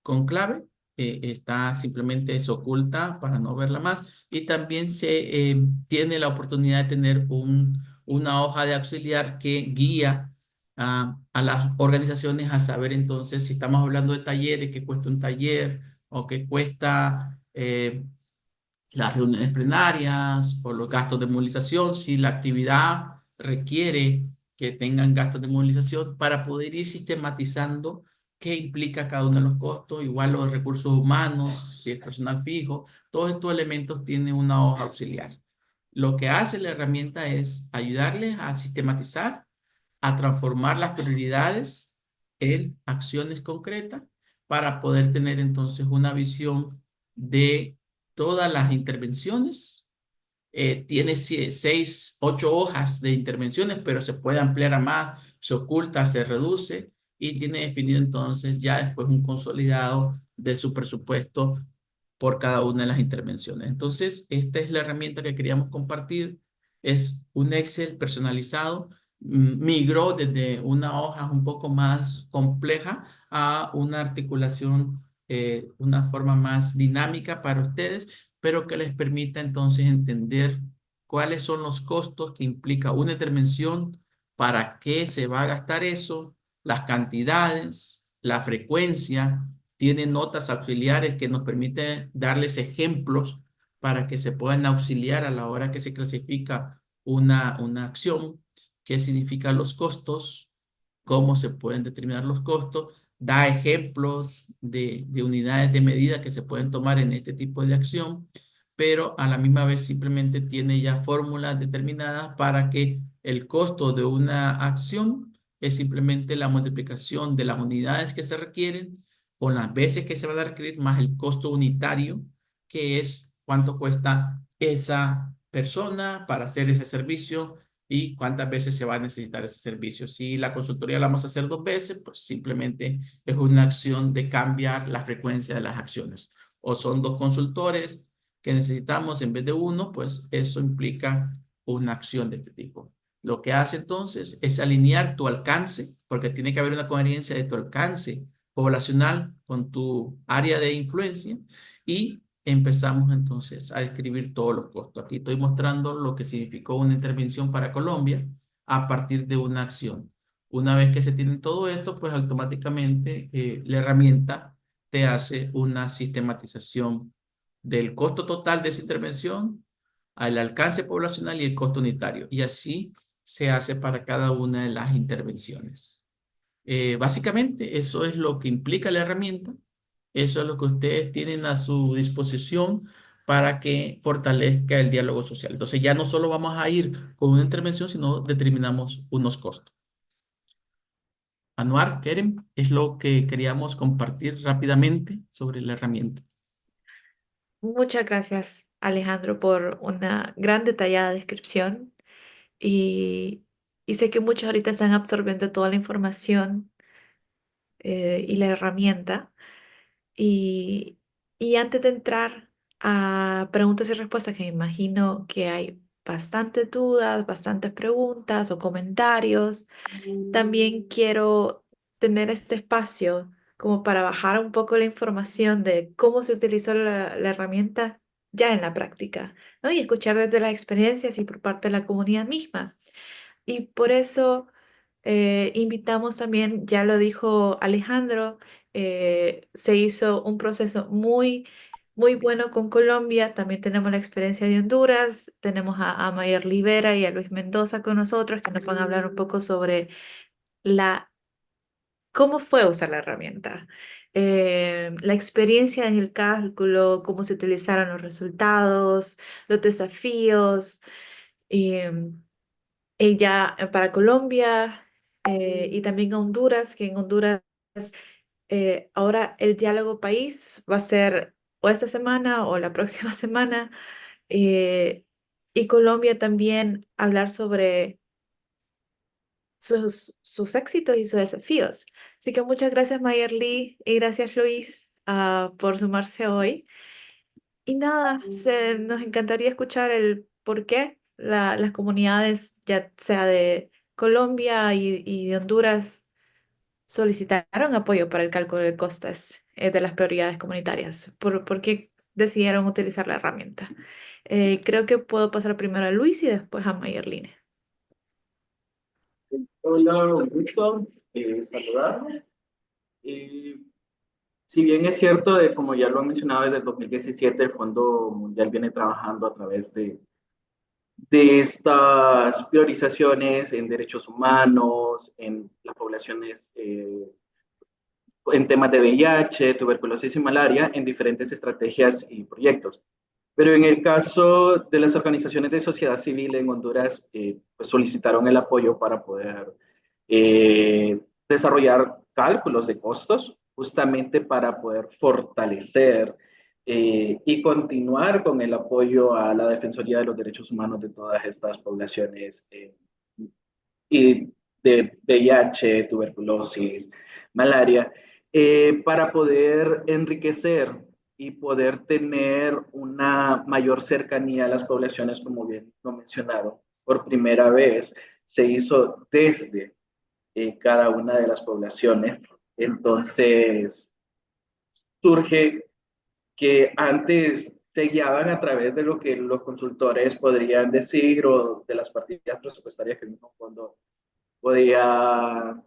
con clave, está simplemente se oculta para no verla más y también se tiene la oportunidad de tener una hoja de auxiliar que guía a las organizaciones a saber entonces si estamos hablando de talleres, qué cuesta un taller o qué cuesta las reuniones plenarias o los gastos de movilización, si la actividad requiere que tengan gastos de movilización para poder ir sistematizando qué implica cada uno de los costos, igual los recursos humanos, si es personal fijo, todos estos elementos tienen una hoja auxiliar. Lo que hace la herramienta es ayudarles a sistematizar, a transformar las prioridades en acciones concretas para poder tener entonces una visión de todas las intervenciones. Tiene 8 hojas de intervenciones, pero se puede ampliar a más, se oculta, se reduce y tiene definido entonces ya después un consolidado de su presupuesto por cada una de las intervenciones. Entonces, esta es la herramienta que queríamos compartir. Es un Excel personalizado. Migró desde una hoja un poco más compleja a una articulación, una forma más dinámica para ustedes, pero que les permita entonces entender cuáles son los costos que implica una intervención para qué se va a gastar eso, las cantidades, la frecuencia. Tiene notas auxiliares que nos permiten darles ejemplos para que se puedan auxiliar a la hora que se clasifica una acción, qué significan los costos, cómo se pueden determinar los costos, da ejemplos de unidades de medida que se pueden tomar en este tipo de acción, pero a la misma vez simplemente tiene ya fórmulas determinadas para que el costo de una acción es simplemente la multiplicación de las unidades que se requieren con las veces que se van a requerir más el costo unitario, que es cuánto cuesta esa persona para hacer ese servicio y cuántas veces se va a necesitar ese servicio. Si la consultoría la vamos a hacer 2 veces, pues simplemente es una acción de cambiar la frecuencia de las acciones. O son 2 consultores que necesitamos en vez de uno, pues eso implica una acción de este tipo. Lo que hace entonces es alinear tu alcance, porque tiene que haber una coherencia de tu alcance poblacional con tu área de influencia y empezamos entonces a describir todos los costos. Aquí estoy mostrando lo que significó una intervención para Colombia a partir de una acción. Una vez que se tiene todo esto, pues automáticamente la herramienta te hace una sistematización del costo total de esa intervención, al alcance poblacional y el costo unitario. Y así se hace para cada una de las intervenciones. Básicamente, eso es lo que implica la herramienta. Eso es lo que ustedes tienen a su disposición para que fortalezca el diálogo social. Entonces, ya no solo vamos a ir con una intervención, sino determinamos unos costos. Anuar, Kerem, es lo que queríamos compartir rápidamente sobre la herramienta. Muchas gracias, Alejandro, por una gran detallada descripción y, y sé que muchos ahorita están absorbiendo toda la información y la herramienta. Y, y antes de entrar a preguntas y respuestas, que me imagino que hay bastantes dudas, bastantes preguntas o comentarios, también quiero tener este espacio como para bajar un poco la información de cómo se utilizó la herramienta ya en la práctica, ¿no? Y escuchar desde las experiencias y por parte de la comunidad misma. Y por eso invitamos también, ya lo dijo Alejandro, se hizo un proceso muy bueno con Colombia. También tenemos la experiencia de Honduras, tenemos a Mayer Rivera y a Luis Mendoza con nosotros que nos van a hablar un poco sobre la, cómo fue usar la herramienta, la experiencia en el cálculo, cómo se utilizaron los resultados, los desafíos. em, Ella para Colombia y también a Honduras, que en Honduras ahora el diálogo país va a ser o esta semana o la próxima semana. eh, y Colombia también hablar sobre sus éxitos y sus desafíos. Así que muchas gracias Mayerly y gracias Luis por sumarse hoy. Y nada, nos encantaría escuchar el por qué las comunidades, ya sea de Colombia y de Honduras, solicitaron apoyo para el cálculo de costes de las prioridades comunitarias. ¿Por qué decidieron utilizar la herramienta? Creo que puedo pasar primero a Luis y después a Mayerline. Hola, un gusto saludarlos. Eh, si bien es cierto, como ya lo han mencionado, desde el 2017 el Fondo Mundial viene trabajando a través de estas priorizaciones en derechos humanos, en las poblaciones, en temas de VIH, tuberculosis y malaria, en diferentes estrategias y proyectos. Pero en el caso de las organizaciones de sociedad civil en Honduras, pues solicitaron el apoyo para poder desarrollar cálculos de costos, justamente para poder fortalecer y continuar con el apoyo a la Defensoría de los Derechos Humanos de todas estas poblaciones y de VIH, tuberculosis, malaria, para poder enriquecer y poder tener una mayor cercanía a las poblaciones, como bien lo mencionaron. Por primera vez se hizo desde cada una de las poblaciones. Entonces, surge que antes se guiaban a través de lo que los consultores podrían decir o de las partidas presupuestarias que el mismo fondo podía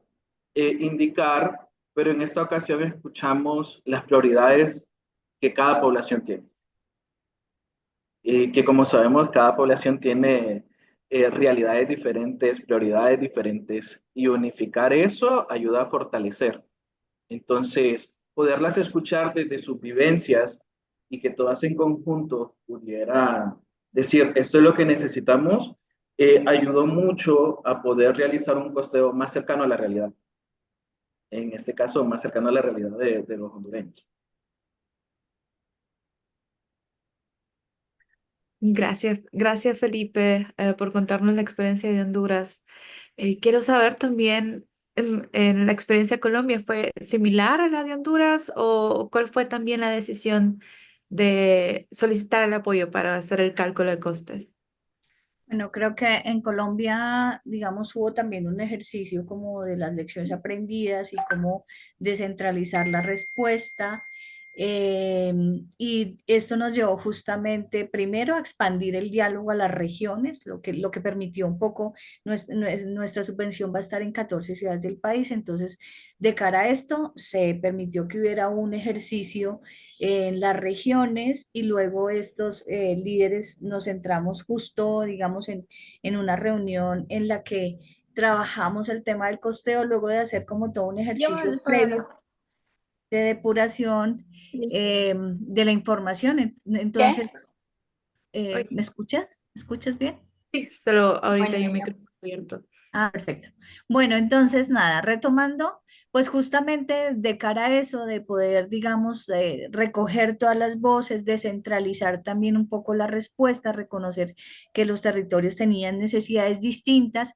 indicar, pero en esta ocasión escuchamos las prioridades que cada población tiene. Y que como sabemos, cada población tiene realidades diferentes, prioridades diferentes, y unificar eso ayuda a fortalecer. Entonces, poderlas escuchar desde sus vivencias y que todas en conjunto pudieran decir, esto es lo que necesitamos, ayudó mucho a poder realizar un costeo más cercano a la realidad. En este caso, más cercano a la realidad de los hondureños. Gracias, gracias Felipe, por contarnos la experiencia de Honduras. Quiero saber también, en la experiencia de Colombia, ¿fue similar a la de Honduras o cuál fue también la decisión de solicitar el apoyo para hacer el cálculo de costes? Bueno, creo que en Colombia, digamos, hubo también un ejercicio como de las lecciones aprendidas y cómo descentralizar la respuesta. eh, y esto nos llevó justamente primero a expandir el diálogo a las regiones, lo que permitió un poco, nuestra subvención va a estar en 14 ciudades del país, entonces de cara a esto se permitió que hubiera un ejercicio en las regiones y luego estos líderes nos centramos justo, digamos, en una reunión en la que trabajamos el tema del costeo luego de hacer como todo un ejercicio previo de depuración de la información. ¿Qué? Entonces, ¿me Oye, escuchas? ¿Me escuchas bien? sí, solo ahorita hay un Bueno, micrófono abierto. Ah, perfecto. Bueno, entonces nada, retomando, pues justamente de cara a eso, de poder, digamos, recoger todas las voces, descentralizar también un poco la respuesta, reconocer que los territorios tenían necesidades distintas,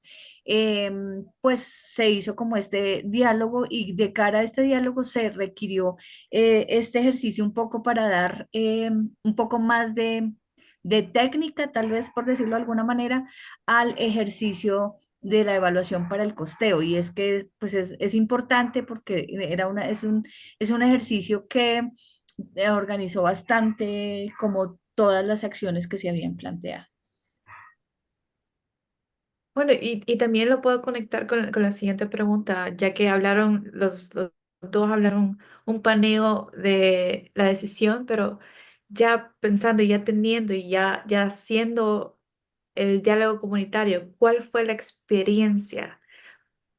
pues se hizo como este diálogo y de cara a este diálogo se requirió este ejercicio un poco para dar un poco más de técnica, tal vez por decirlo de alguna manera, al ejercicio de la evaluación para el costeo. Y es que pues es importante porque es un ejercicio que organizó bastante como todas las acciones que se habían planteado. Bueno, y también lo puedo conectar con la siguiente pregunta, ya que hablaron, los dos hablaron un paneo de la decisión, pero ya pensando, ya teniendo y ya haciendo el diálogo comunitario, ¿cuál fue la experiencia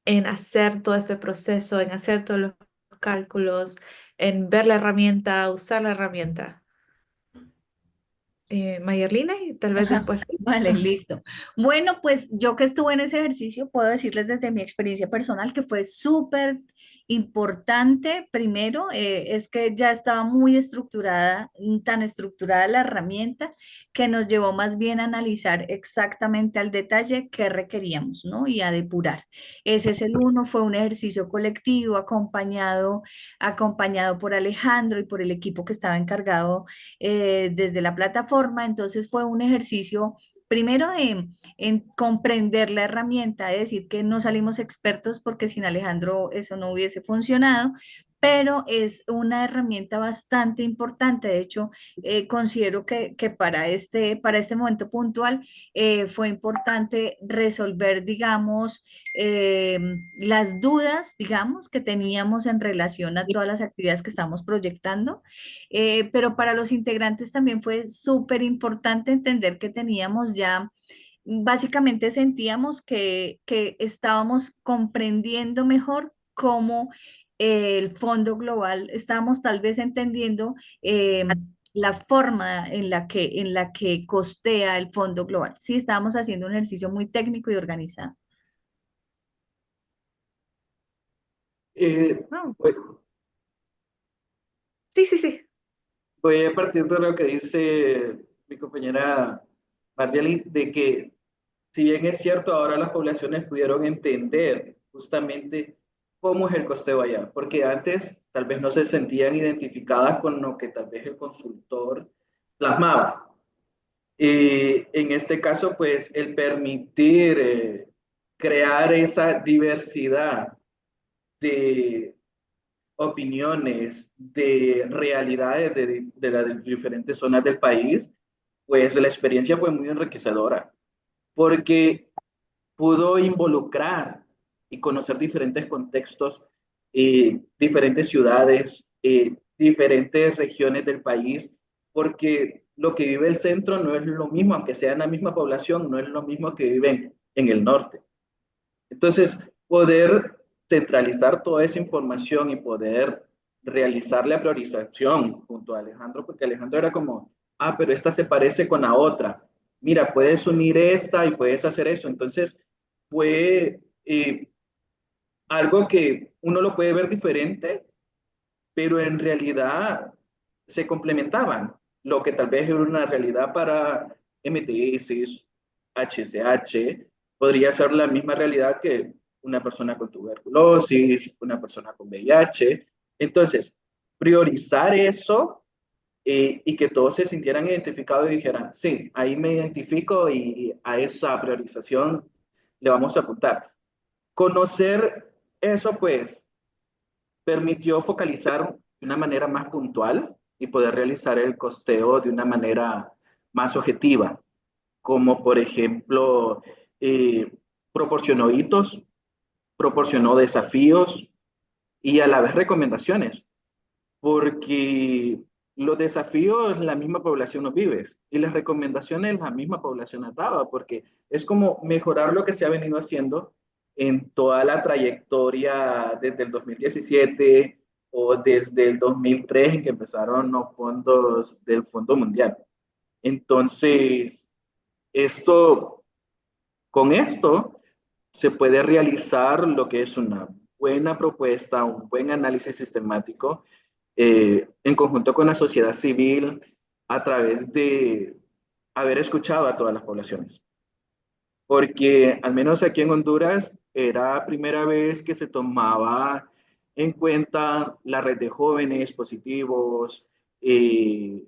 en hacer todo ese proceso, en hacer todos los cálculos, en ver la herramienta, usar la herramienta? Mayerlina y tal vez después. Vale, listo. Bueno, pues yo que estuve en ese ejercicio, puedo decirles desde mi experiencia personal que fue súper importante. Primero, es que ya estaba muy estructurada, tan estructurada la herramienta que nos llevó más bien a analizar exactamente al detalle qué requeríamos, ¿no? Y a depurar. Ese es el uno, fue un ejercicio colectivo acompañado por Alejandro y por el equipo que estaba encargado desde la plataforma. Entonces fue un ejercicio primero en comprender la herramienta, de decir que no salimos expertos porque sin Alejandro eso no hubiese funcionado, pero es una herramienta bastante importante. De hecho, considero que para este momento puntual fue importante resolver, digamos, eh, las dudas, digamos, que teníamos en relación a todas las actividades que estamos proyectando, pero para los integrantes también fue súper importante entender que teníamos ya, básicamente sentíamos que estábamos comprendiendo mejor cómo el fondo global, estábamos tal vez entendiendo la forma en la que costea el fondo global. Sí, estábamos haciendo un ejercicio muy técnico y organizado. Eh, No, pues, sí, sí, sí. voy a partir de lo que dice mi compañera Marjali, de que si bien es cierto, ahora las poblaciones pudieron entender justamente cómo es el costeo allá, porque antes tal vez no se sentían identificadas con lo que tal vez el consultor plasmaba. Y en este caso, pues el permitir crear esa diversidad de opiniones, de realidades de las diferentes zonas del país, pues la experiencia fue muy enriquecedora, porque pudo involucrar y conocer diferentes contextos, diferentes ciudades, diferentes regiones del país, porque lo que vive el centro no es lo mismo, aunque sea en la misma población, no es lo mismo que viven en el norte. Entonces, poder centralizar toda esa información y poder realizar la priorización junto a Alejandro, porque Alejandro era como, ah, pero esta se parece con la otra. Mira, puedes unir esta y puedes hacer eso. Entonces, fue algo que uno lo puede ver diferente, pero en realidad se complementaban. Lo que tal vez era una realidad para MTS, HSH, podría ser la misma realidad que una persona con tuberculosis, una persona con VIH. Entonces, priorizar eso y que todos se sintieran identificados y dijeran, sí, ahí me identifico y a esa priorización le vamos a apuntar. Conocer eso, pues, permitió focalizar de una manera más puntual y poder realizar el costeo de una manera más objetiva, como por ejemplo, eh, proporcionó hitos, proporcionó desafíos y a la vez recomendaciones, porque los desafíos la misma población los vive y las recomendaciones la misma población las daba, porque es como mejorar lo que se ha venido haciendo en toda la trayectoria desde el 2017 o desde el 2003 en que empezaron los fondos del Fondo Mundial. Entonces, esto, con esto se puede realizar lo que es una buena propuesta, un buen análisis sistemático en conjunto con la sociedad civil a través de haber escuchado a todas las poblaciones. Porque al menos aquí en Honduras era la primera vez que se tomaba en cuenta la red de jóvenes positivos, eh,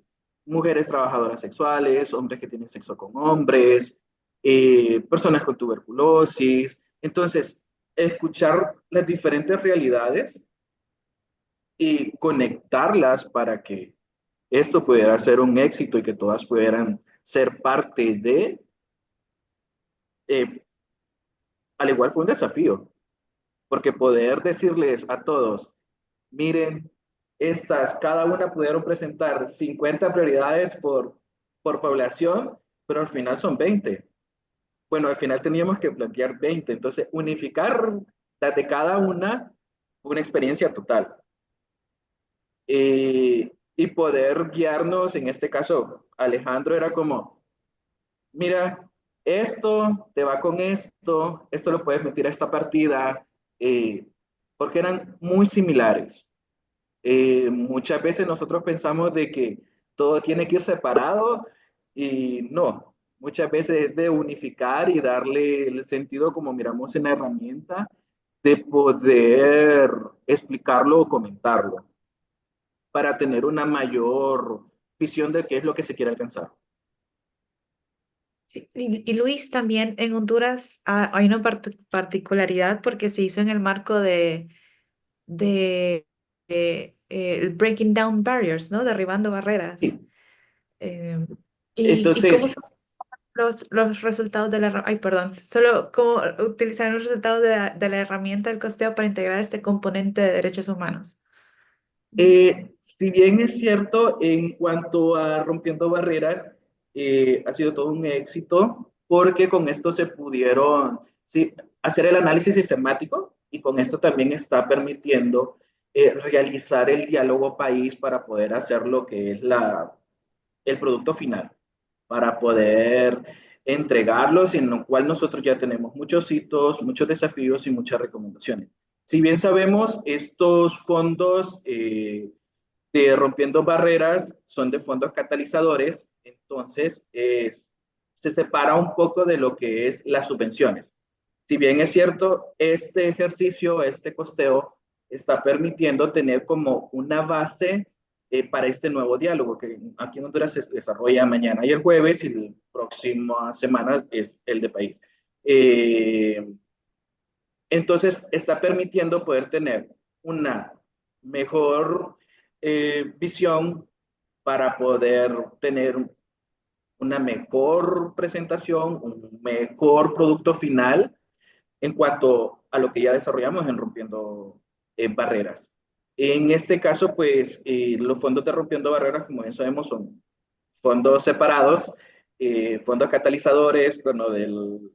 mujeres trabajadoras sexuales, hombres que tienen sexo con hombres, personas con tuberculosis. Entonces, escuchar las diferentes realidades y conectarlas para que esto pudiera ser un éxito y que todas pudieran ser parte de, eh, al igual fue un desafío, porque poder decirles a todos, miren, estas, cada una pudieron presentar 50 prioridades por población, pero al final son 20. Bueno, al final teníamos que plantear 20, entonces unificar las de cada una fue una experiencia total. Y poder guiarnos, en este caso, Alejandro era como, mira, esto te va con esto lo puedes meter a esta partida, eh, porque eran muy similares. Muchas veces nosotros pensamos de que todo tiene que ir separado y no, muchas veces es de unificar y darle el sentido como miramos en la herramienta de poder explicarlo o comentarlo para tener una mayor visión de qué es lo que se quiere alcanzar. Sí, y Luis, también en Honduras hay una particularidad porque se hizo en el marco de el Breaking Down Barriers, ¿no? Derribando barreras. Eh, y cómo Entonces, son los resultados de ay, perdón, solo cómo utilizar los resultados de la herramienta del costeo para integrar este componente de derechos humanos. si bien es cierto, en cuanto a rompiendo barreras, ha sido todo un éxito porque con esto se pudieron sí, hacer el análisis sistemático y con esto también está permitiendo realizar el diálogo país para poder hacer lo que es el producto final, para poder entregarlos, en lo cual nosotros ya tenemos muchos hitos, muchos desafíos y muchas recomendaciones. Si bien sabemos, estos fondos de Rompiendo Barreras son de fondos catalizadores, entonces se separa un poco de lo que es las subvenciones. Si bien es cierto, este ejercicio, este costeo, está permitiendo tener como una base para este nuevo diálogo que aquí en Honduras se desarrolla mañana y el jueves y la próxima semana es el de país. Eh, entonces, está permitiendo poder tener una mejor visión para poder tener una mejor presentación, un mejor producto final en cuanto a lo que ya desarrollamos en Rompiendo Barreras. En este caso, pues los fondos de Rompiendo Barreras, como ya sabemos, son fondos separados, fondos catalizadores con lo del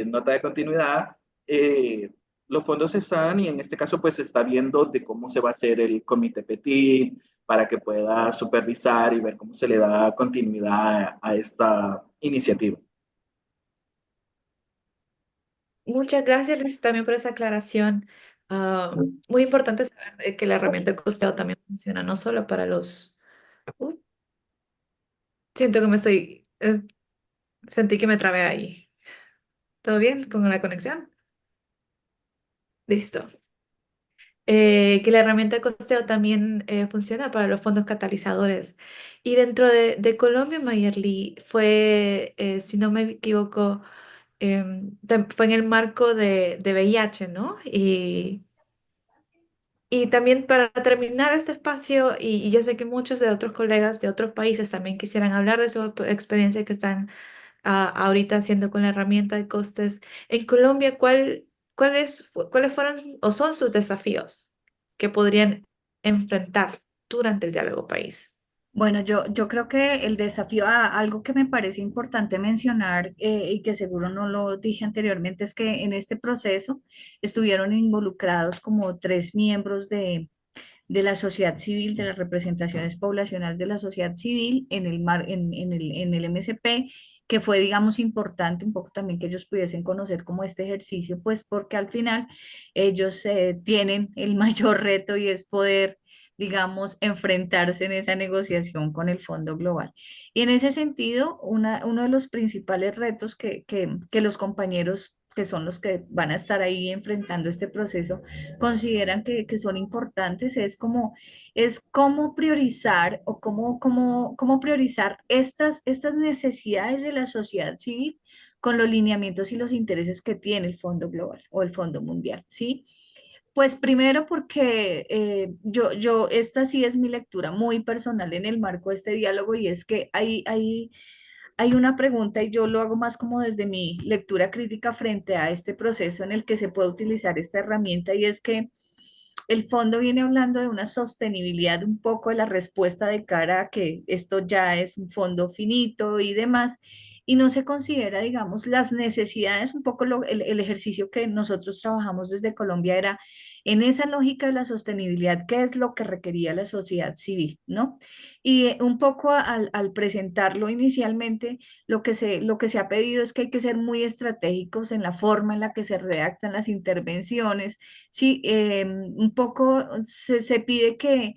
nota de continuidad. eh, los fondos están y en este caso pues se está viendo de cómo se va a hacer el comité petit para que pueda supervisar y ver cómo se le da continuidad a esta iniciativa. Muchas gracias, Luis, también por esa aclaración. Muy importante saber que la herramienta de costeo también funciona no solo para los... siento que me estoy... sentí que me trabé ahí. ¿Todo bien con la conexión? Listo. Que la herramienta de costeo también funciona para los fondos catalizadores. Y dentro de Colombia, Mayerly, fue, si no me equivoco, fue en el marco de VIH, ¿no? Y también para terminar este espacio, y yo sé que muchos de otros colegas de otros países también quisieran hablar de su experiencia que están ahorita haciendo con la herramienta de costes. En Colombia, ¿cuáles fueron o son sus desafíos que podrían enfrentar durante el diálogo país? Bueno, yo creo que el desafío, algo que me parece importante mencionar y que seguro no lo dije anteriormente, es que en este proceso estuvieron involucrados como tres miembros de la sociedad civil, de las representaciones poblacional de la sociedad civil en el MSP, que fue, digamos, importante un poco también que ellos pudiesen conocer como este ejercicio, pues porque al final ellos tienen el mayor reto y es poder, digamos, enfrentarse en esa negociación con el Fondo Global. Y en ese sentido, uno de los principales retos que los compañeros que son los que van a estar ahí enfrentando este proceso, consideran que son importantes es cómo priorizar o cómo priorizar estas necesidades de la sociedad civil con los lineamientos y los intereses que tiene el Fondo Global o el Fondo Mundial, ¿sí? Pues primero porque esta sí es mi lectura muy personal en el marco de este diálogo y es que hay una pregunta y yo lo hago más como desde mi lectura crítica frente a este proceso en el que se puede utilizar esta herramienta y es que el fondo viene hablando de una sostenibilidad un poco de la respuesta de cara a que esto ya es un fondo finito y demás, y no se considera, digamos, las necesidades, un poco el ejercicio que nosotros trabajamos desde Colombia era en esa lógica de la sostenibilidad, qué es lo que requería la sociedad civil, ¿no? Y un poco al presentarlo inicialmente, lo que se ha pedido es que hay que ser muy estratégicos en la forma en la que se redactan las intervenciones. Sí, un poco se pide que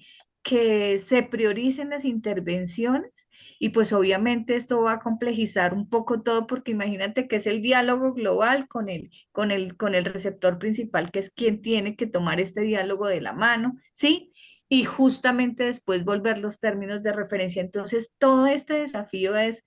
se prioricen las intervenciones y pues obviamente esto va a complejizar un poco todo porque imagínate que es el diálogo global con el receptor principal, que es quien tiene que tomar este diálogo de la mano, ¿sí? Y justamente después volver los términos de referencia. Entonces, todo este desafío es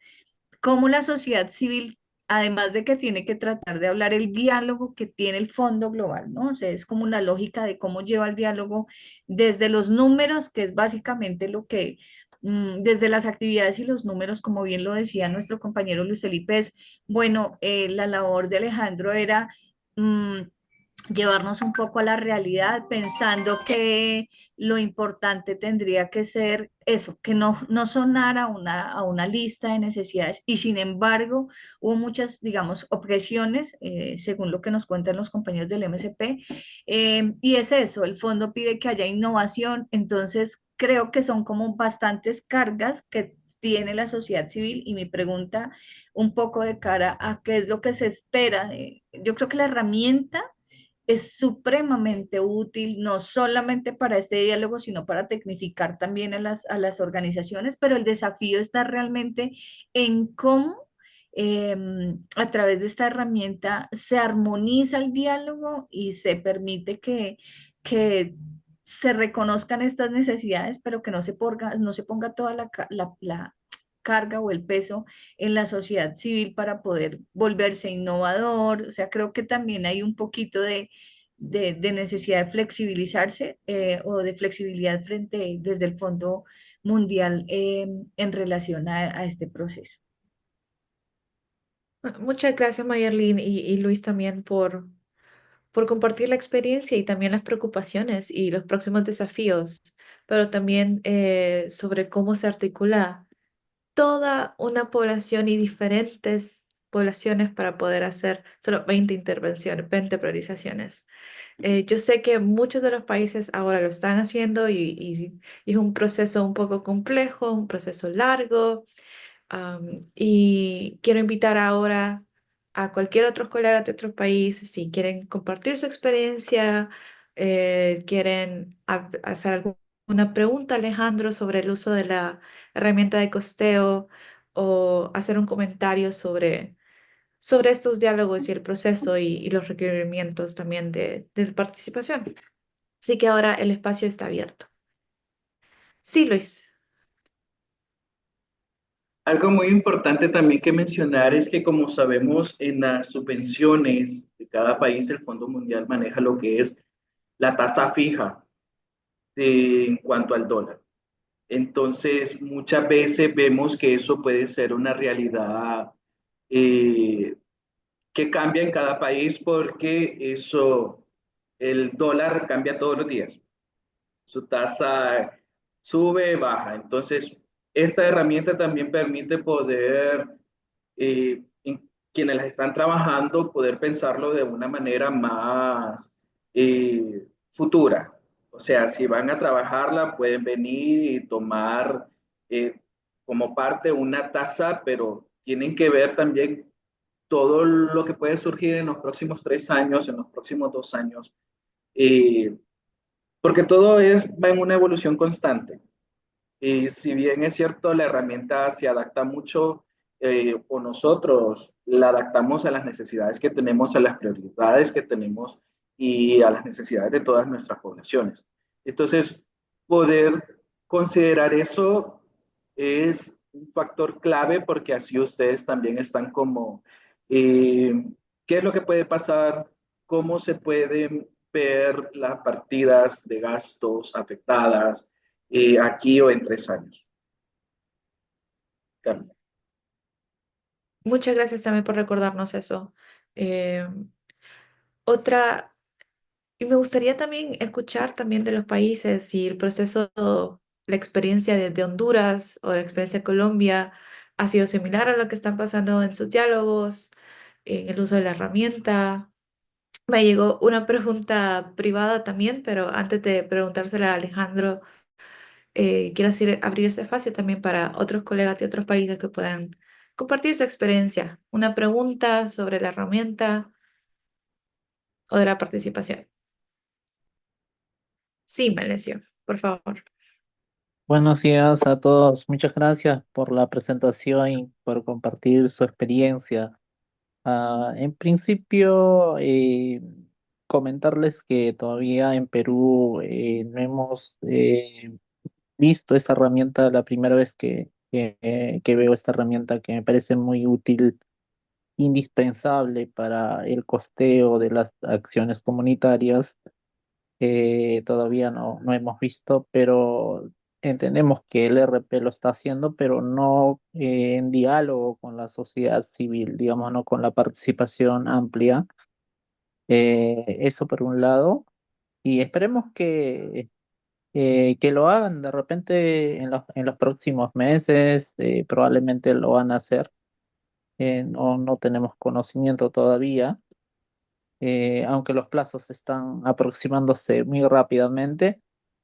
cómo la sociedad civil, además de que tiene que tratar de hablar el diálogo que tiene el Fondo Global, ¿no? O sea, es como la lógica de cómo lleva el diálogo desde los números, que es básicamente lo que, desde las actividades y los números, como bien lo decía nuestro compañero Luis Felipe, es, bueno, la labor de Alejandro era... mm, llevarnos un poco a la realidad, pensando que lo importante tendría que ser eso, que no sonara a una lista de necesidades. Y sin embargo, hubo muchas, digamos, objeciones, según lo que nos cuentan los compañeros del MSP, y es eso, el fondo pide que haya innovación, entonces creo que son como bastantes cargas que tiene la sociedad civil y mi pregunta un poco de cara a qué es lo que se espera. Yo creo que la herramienta es supremamente útil, no solamente para este diálogo, sino para tecnificar también a las organizaciones, pero el desafío está realmente en cómo a través de esta herramienta se armoniza el diálogo y se permite que se reconozcan estas necesidades, pero que no se ponga toda la carga o el peso en la sociedad civil para poder volverse innovador. O sea, creo que también hay un poquito de necesidad de flexibilizarse o de flexibilidad desde el Fondo Mundial en relación a este proceso. Muchas gracias, Mayerlin y Luis también por compartir la experiencia y también las preocupaciones y los próximos desafíos, pero también sobre cómo se articula toda una población y diferentes poblaciones para poder hacer solo 20 intervenciones, 20 priorizaciones. Yo sé que muchos de los países ahora lo están haciendo y es un proceso un poco complejo, un proceso largo. Y quiero invitar ahora a cualquier otro colega de otro país, si quieren compartir su experiencia, quieren hacer alguna pregunta, Alejandro, sobre el uso de la herramienta de costeo o hacer un comentario sobre estos diálogos y el proceso y los requerimientos también de participación. Así que ahora el espacio está abierto. Sí, Luis. Algo muy importante también que mencionar es que, como sabemos, en las subvenciones de cada país, el Fondo Mundial maneja lo que es la tasa fija en cuanto al dólar. Entonces, muchas veces vemos que eso puede ser una realidad eh, que cambia en cada país porque el dólar cambia todos los días. Su tasa sube, baja. Entonces, esta herramienta también permite poder, quienes las están trabajando, poder pensarlo de una manera más futura. O sea, si van a trabajarla, pueden venir y tomar eh, como parte una tasa, pero tienen que ver también todo lo que puede surgir en los próximos 3 años, en los próximos 2 años. Eh, Porque todo va en una evolución constante. Y si bien es cierto, la herramienta se adapta mucho, o nosotros la adaptamos a las necesidades que tenemos, a las prioridades que tenemos y a las necesidades de todas nuestras poblaciones. Entonces, poder considerar eso es un factor clave porque así ustedes también están como, eh, ¿qué es lo que puede pasar? ¿Cómo se pueden ver las partidas de gastos afectadas aquí o en 3 años? Carmen. Muchas gracias también por recordarnos eso. Eh, otra, y me gustaría también escuchar también de los países y el proceso, la experiencia de Honduras o la experiencia de Colombia ha sido similar a lo que están pasando en sus diálogos, en el uso de la herramienta. Me llegó una pregunta privada también, pero antes de preguntársela a Alejandro, quiero abrir ese espacio también para otros colegas de otros países que puedan compartir su experiencia. Una pregunta sobre la herramienta o de la participación. Sí, Melesio, por favor. Buenos días a todos. Muchas gracias por la presentación y por compartir su experiencia. En principio, comentarles que todavía en Perú no hemos visto esta herramienta, la primera vez que veo esta herramienta que me parece muy útil, indispensable para el costeo de las acciones comunitarias. Todavía no hemos visto, pero entendemos que el RP lo está haciendo, pero no en diálogo con la sociedad civil, digamos, no con la participación amplia. Eso por un lado, y esperemos que lo hagan de repente en los próximos meses, probablemente lo van a hacer. No tenemos conocimiento todavía, aunque los plazos están aproximándose muy rápidamente,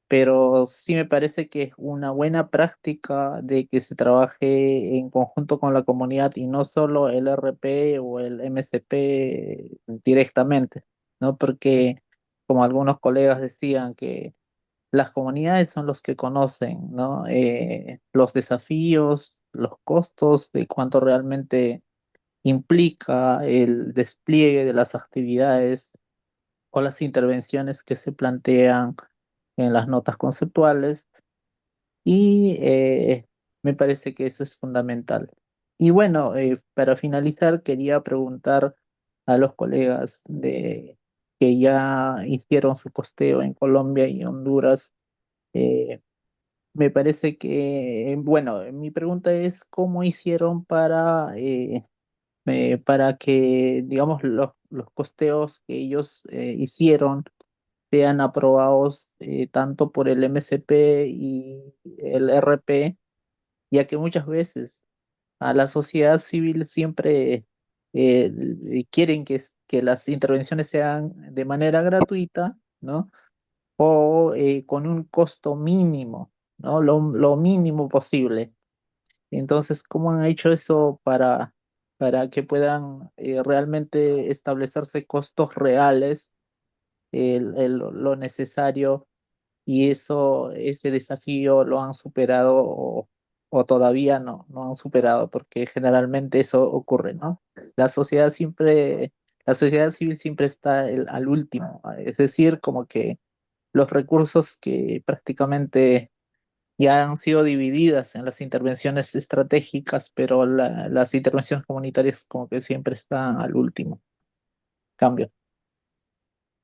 pero sí me parece que es una buena práctica de que se trabaje en conjunto con la comunidad y no solo el RP o el MCP directamente, ¿no? Porque como algunos colegas decían que las comunidades son los que conocen, ¿no? Los desafíos, los costos de cuánto realmente implica el despliegue de las actividades o las intervenciones que se plantean en las notas conceptuales y me parece que eso es fundamental. Y bueno, para finalizar, quería preguntar a los colegas que ya hicieron su costeo en Colombia y Honduras. eh, Me parece que, bueno, mi pregunta es cómo hicieron para para que, digamos, los costeos que ellos hicieron sean aprobados tanto por el MSP y el RP, ya que muchas veces a la sociedad civil siempre quieren que las intervenciones sean de manera gratuita, ¿no? O con un costo mínimo, ¿no? Lo mínimo posible. Entonces, ¿cómo han hecho eso para que puedan realmente establecerse costos reales, lo necesario, y ese desafío lo han superado o todavía no han superado? Porque generalmente eso ocurre, ¿no? La sociedad siempre, la sociedad civil siempre está al último, es decir, como que los recursos que prácticamente ya han sido divididas en las intervenciones estratégicas, pero las intervenciones comunitarias como que siempre están al último cambio.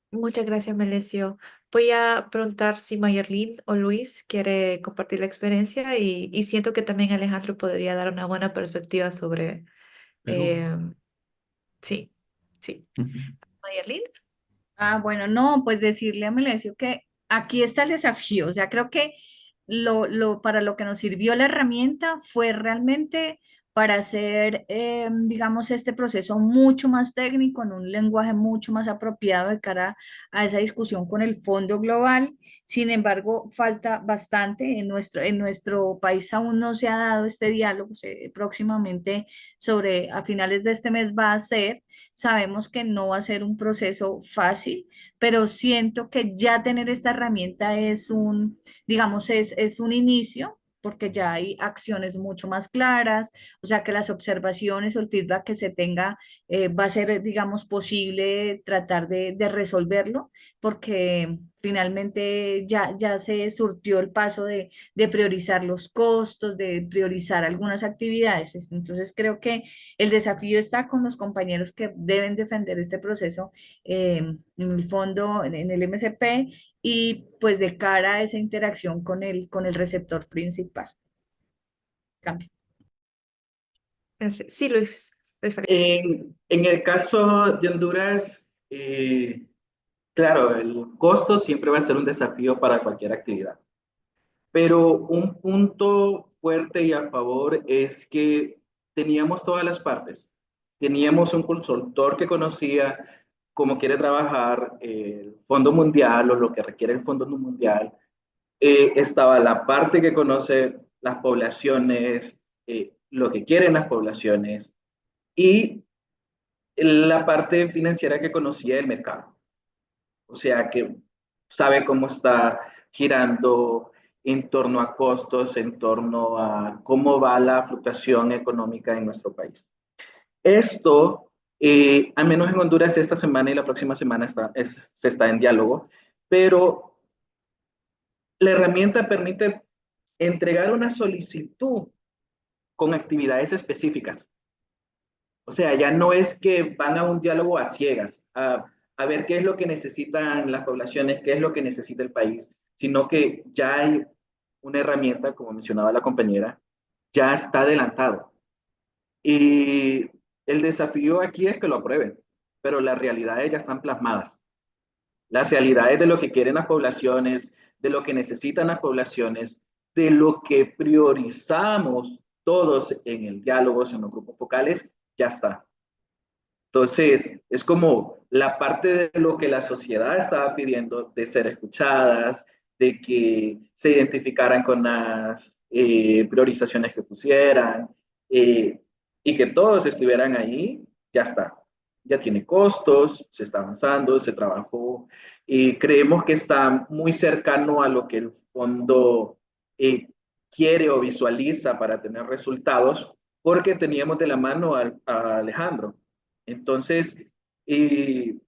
Muchas gracias, Melesio. Voy a preguntar si Mayerlin o Luis quiere compartir la experiencia y siento que también Alejandro podría dar una buena perspectiva sobre... Pero, eh, sí, sí. ujú. Mayerlin. Ah, bueno, no, pues decirle a Melesio que aquí está el desafío. O sea, creo que para lo que nos sirvió la herramienta fue realmente para hacer, digamos, este proceso mucho más técnico, en un lenguaje mucho más apropiado de cara a esa discusión con el fondo global. Sin embargo, falta bastante. En nuestro país aún no se ha dado este diálogo. Próximamente, a finales de este mes va a ser. Sabemos que no va a ser un proceso fácil, pero siento que ya tener esta herramienta digamos, es un inicio, porque ya hay acciones mucho más claras, o sea que las observaciones o el feedback que se tenga va a ser, digamos, posible tratar de resolverlo, porque finalmente ya se surtió el paso de priorizar los costos, de priorizar algunas actividades. Entonces creo que el desafío está con los compañeros que deben defender este proceso en el fondo, en el MSP, y pues de cara a esa interacción con el receptor principal. Cambio. Gracias. Sí, Luis. Luis Fernando. En el caso de Honduras, claro, el costo siempre va a ser un desafío para cualquier actividad, pero un punto fuerte y a favor es que teníamos todas las partes. Teníamos un consultor que conocía cómo quiere trabajar el Fondo Mundial o lo que requiere el Fondo Mundial. Estaba la parte que conoce las poblaciones, lo que quieren las poblaciones, y la parte financiera que conocía el mercado. O sea, que sabe cómo está girando en torno a costos, en torno a cómo va la fluctuación económica en nuestro país. Esto, al menos en Honduras, esta semana y la próxima semana se está en diálogo, pero la herramienta permite entregar una solicitud con actividades específicas. O sea, ya no es que van a un diálogo a ciegas, a ver qué es lo que necesitan las poblaciones, qué es lo que necesita el país, sino que ya hay una herramienta, como mencionaba la compañera, ya está adelantado. Y el desafío aquí es que lo aprueben, pero las realidades ya están plasmadas. Las realidades de lo que quieren las poblaciones, de lo que necesitan las poblaciones, de lo que priorizamos todos en el diálogo, en los grupos focales, ya está. Entonces, es como la parte de lo que la sociedad estaba pidiendo, de ser escuchadas, de que se identificaran con las priorizaciones que pusieran, y que todos estuvieran ahí, ya está. Ya tiene costos, se está avanzando, se trabajó, y creemos que está muy cercano a lo que el fondo eh, quiere o visualiza para tener resultados, porque teníamos de la mano a Alejandro. Entonces, y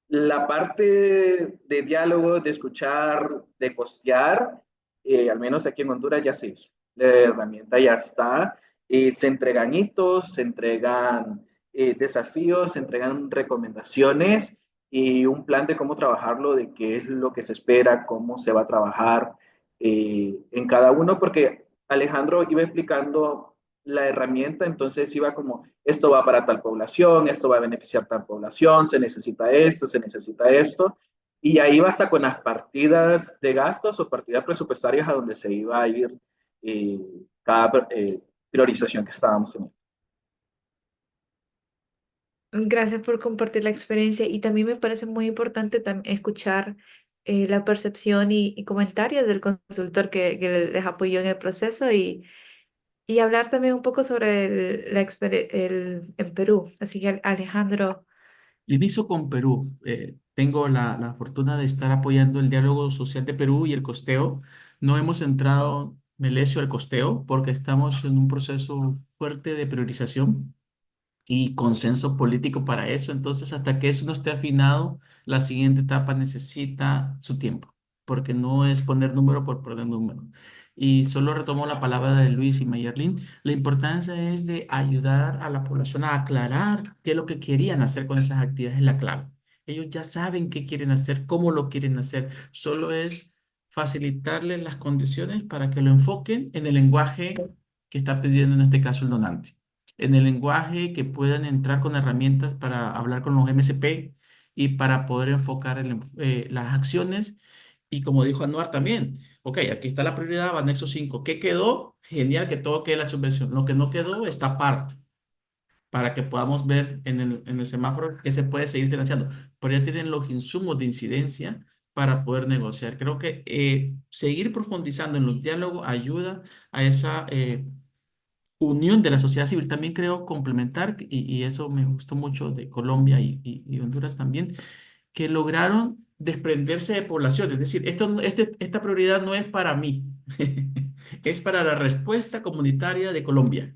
la parte de diálogo, de escuchar, de costear, al menos aquí en Honduras ya se hizo. La herramienta ya está. Se entregan hitos, se entregan desafíos, se entregan recomendaciones y un plan de cómo trabajarlo, de qué es lo que se espera, cómo se va a trabajar en cada uno, porque Alejandro iba explicando la herramienta entonces iba como, esto va para tal población, esto va a beneficiar tal población, se necesita esto, y ahí va hasta con las partidas de gastos o partidas presupuestarias a donde se iba a ir eh, cada priorización que estábamos teniendo. Gracias por compartir la experiencia y también me parece muy importante escuchar la percepción y comentarios del consultor que les apoyó en el proceso y hablar también un poco sobre en Perú. Así que Alejandro, Inicio con Perú. Tengo la fortuna de estar apoyando el diálogo social de Perú y el costeo. No hemos entrado, Melesio, al costeo porque estamos en un proceso fuerte de priorización y consenso político para eso. Entonces, hasta que eso no esté afinado, la siguiente etapa necesita su tiempo, porque no es poner número por poner número. Y solo retomo la palabra de Luis y Mayerlin. La importancia es de ayudar a la población a aclarar qué es lo que querían hacer con esas actividades, es la clave. Ellos ya saben qué quieren hacer, cómo lo quieren hacer. Solo es facilitarles las condiciones para que lo enfoquen en el lenguaje que está pidiendo en este caso el donante, en el lenguaje que puedan entrar con herramientas para hablar con los MSP y para poder enfocar las acciones. Y como dijo Anuar también, ok, aquí está la prioridad, anexo 5. ¿Qué quedó? Genial que todo quede la subvención. Lo que no quedó está aparte para que podamos ver en el semáforo que se puede seguir financiando. Pero ya tienen los insumos de incidencia para poder negociar. Creo que seguir profundizando en los diálogos ayuda a esa unión de la sociedad civil. También creo complementar, y eso me gustó mucho de Colombia y Honduras también, que lograron desprenderse de población. Es decir, esta prioridad no es para mí, es para la respuesta comunitaria de Colombia.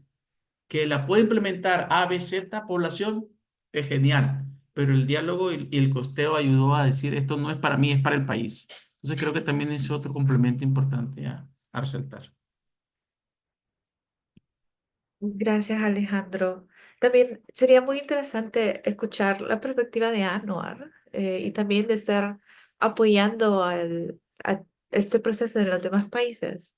Que la puede implementar A, B, Z población, es genial. Pero el diálogo y el costeo ayudó a decir, esto no es para mí, es para el país. Entonces creo que también es otro complemento importante a resaltar. gracias Alejandro. También sería muy interesante escuchar la perspectiva de Anuar y también de estar apoyando a este proceso en los demás países.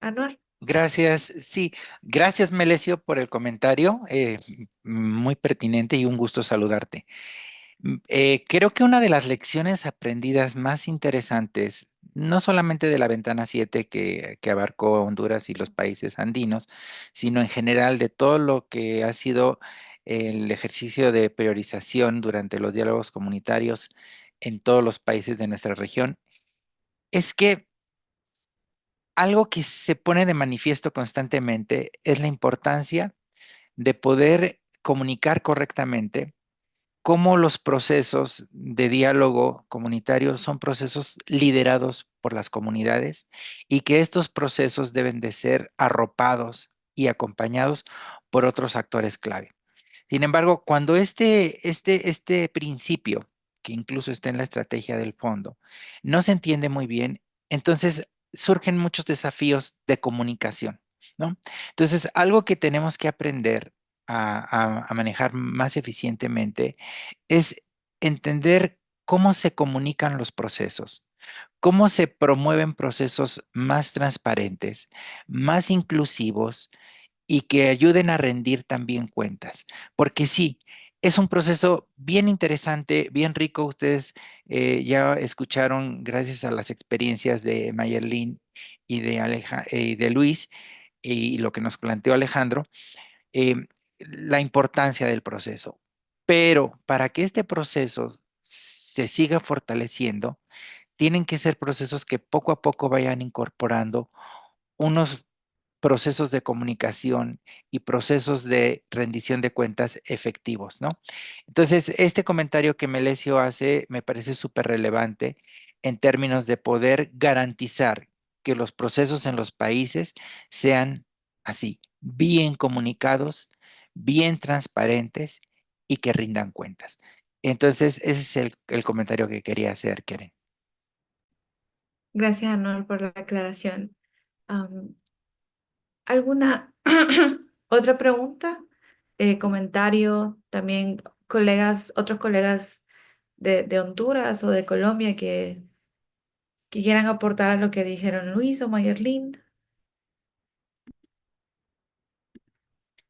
Anuar. Gracias, sí, gracias Melesio por el comentario, muy pertinente y un gusto saludarte. Creo que una de las lecciones aprendidas más interesantes, no solamente de la Ventana 7 que abarcó Honduras y los países andinos, sino en general de todo lo que ha sido el ejercicio de priorización durante los diálogos comunitarios en todos los países de nuestra región, es que algo que se pone de manifiesto constantemente es la importancia de poder comunicar correctamente cómo los procesos de diálogo comunitario son procesos liderados por las comunidades y que estos procesos deben de ser arropados y acompañados por otros actores clave. Sin embargo, cuando este principio, que incluso está en la estrategia del fondo, no se entiende muy bien, entonces surgen muchos desafíos de comunicación, ¿no? Entonces, algo que tenemos que aprender a manejar más eficientemente es entender cómo se comunican los procesos, cómo se promueven procesos más transparentes, más inclusivos y que ayuden a rendir también cuentas. Porque sí, es un proceso bien interesante, bien rico. Ustedes ya escucharon, gracias a las experiencias de Mayerlin y de Luis, y lo que nos planteó Alejandro, la importancia del proceso. Pero para que este proceso se siga fortaleciendo, tienen que ser procesos que poco a poco vayan incorporando unos procesos de comunicación y procesos de rendición de cuentas efectivos, ¿no? Entonces, este comentario que Melesio hace me parece súper relevante en términos de poder garantizar que los procesos en los países sean así, bien comunicados, bien transparentes y que rindan cuentas. Entonces, ese es el comentario que quería hacer, Keren. Gracias, Anuar, por la aclaración. ¿Alguna otra pregunta? Comentario, también otros colegas de Honduras o de Colombia que quieran aportar a lo que dijeron Luis o Mayerlin.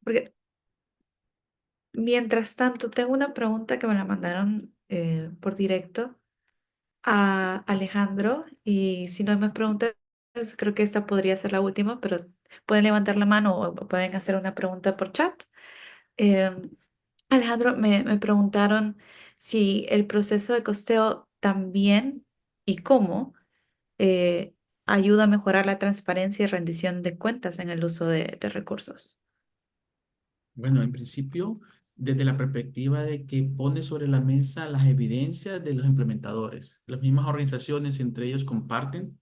Porque mientras tanto, tengo una pregunta que me la mandaron por directo a Alejandro, y si no hay más preguntas, creo que esta podría ser la última, pero pueden levantar la mano o pueden hacer una pregunta por chat. Eh, Alejandro, me preguntaron si el proceso de costeo también y cómo eh, ayuda a mejorar la transparencia y rendición de cuentas en el uso de recursos. Bueno, en principio, desde la perspectiva de que pone sobre la mesa las evidencias de los implementadores. Las mismas organizaciones entre ellos comparten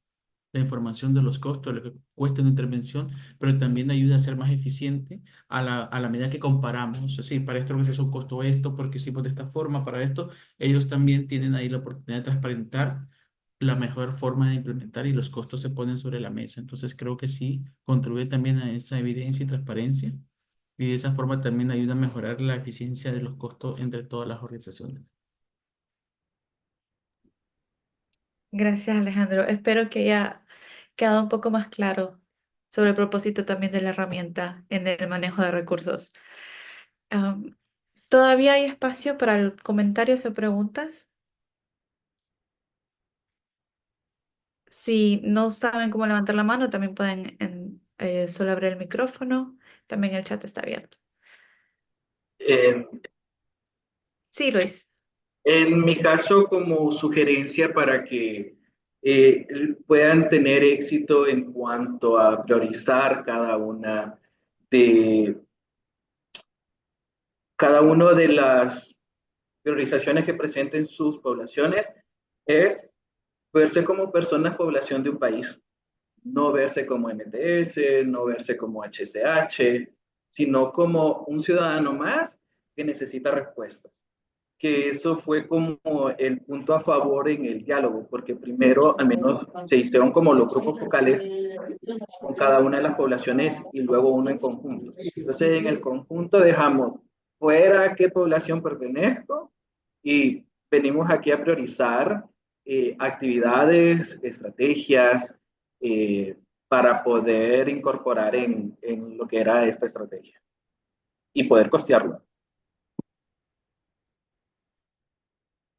la información de los costos, lo que cuesta una intervención, pero también ayuda a ser más eficiente a la medida que comparamos. Así, para esta organización costó esto, porque hicimos de esta forma, para esto, ellos también tienen ahí la oportunidad de transparentar la mejor forma de implementar y los costos se ponen sobre la mesa. Entonces creo que sí, contribuye también a esa evidencia y transparencia y de esa forma también ayuda a mejorar la eficiencia de los costos entre todas las organizaciones. Gracias, Alejandro. Espero que haya quedado un poco más claro sobre el propósito también de la herramienta en el manejo de recursos. Am, ¿Todavía hay espacio para comentarios o preguntas? Si no saben cómo levantar la mano, también pueden solo abrir el micrófono. También el chat está abierto. Eh, Sí, Luis. En mi caso, como sugerencia para que puedan tener éxito en cuanto a priorizar de cada una de las priorizaciones que presenten sus poblaciones, es verse como personas población de un país, no verse como MTS, no verse como HCH, sino como un ciudadano más que necesita respuestas. Que eso fue como el punto a favor en el diálogo, porque primero al menos se hicieron como los grupos focales con cada una de las poblaciones y luego uno en conjunto. Entonces en el conjunto dejamos fuera a qué población pertenezco y venimos aquí a priorizar actividades, estrategias para poder incorporar en lo que era esta estrategia y poder costearlo.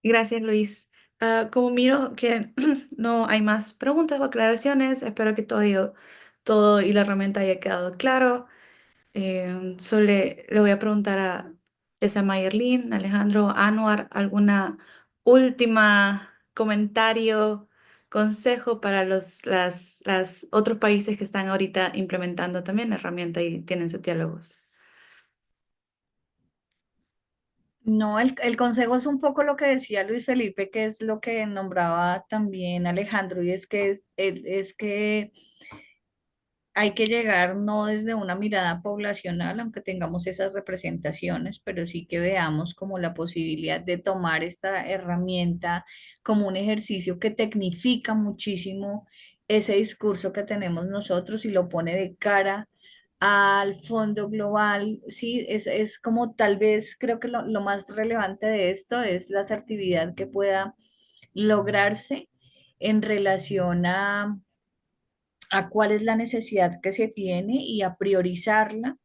Gracias, Luis. Como miro que no hay más preguntas o aclaraciones, espero que todo y la herramienta haya quedado claro. Solo le voy a preguntar a esa Mayerlin, Alejandro, Anuar, alguna última comentario, consejo para las otros países que están ahorita implementando también la herramienta y tienen sus diálogos. No, el consejo es un poco lo que decía Luis Felipe, que es lo que nombraba también Alejandro, y es que es que hay que llegar no desde una mirada poblacional, aunque tengamos esas representaciones, pero sí que veamos como la posibilidad de tomar esta herramienta como un ejercicio que tecnifica muchísimo ese discurso que tenemos nosotros y lo pone de cara al fondo global. Sí, es como tal vez creo que lo más relevante de esto es la asertividad que pueda lograrse en relación a cuál es la necesidad que se tiene y a priorizarla,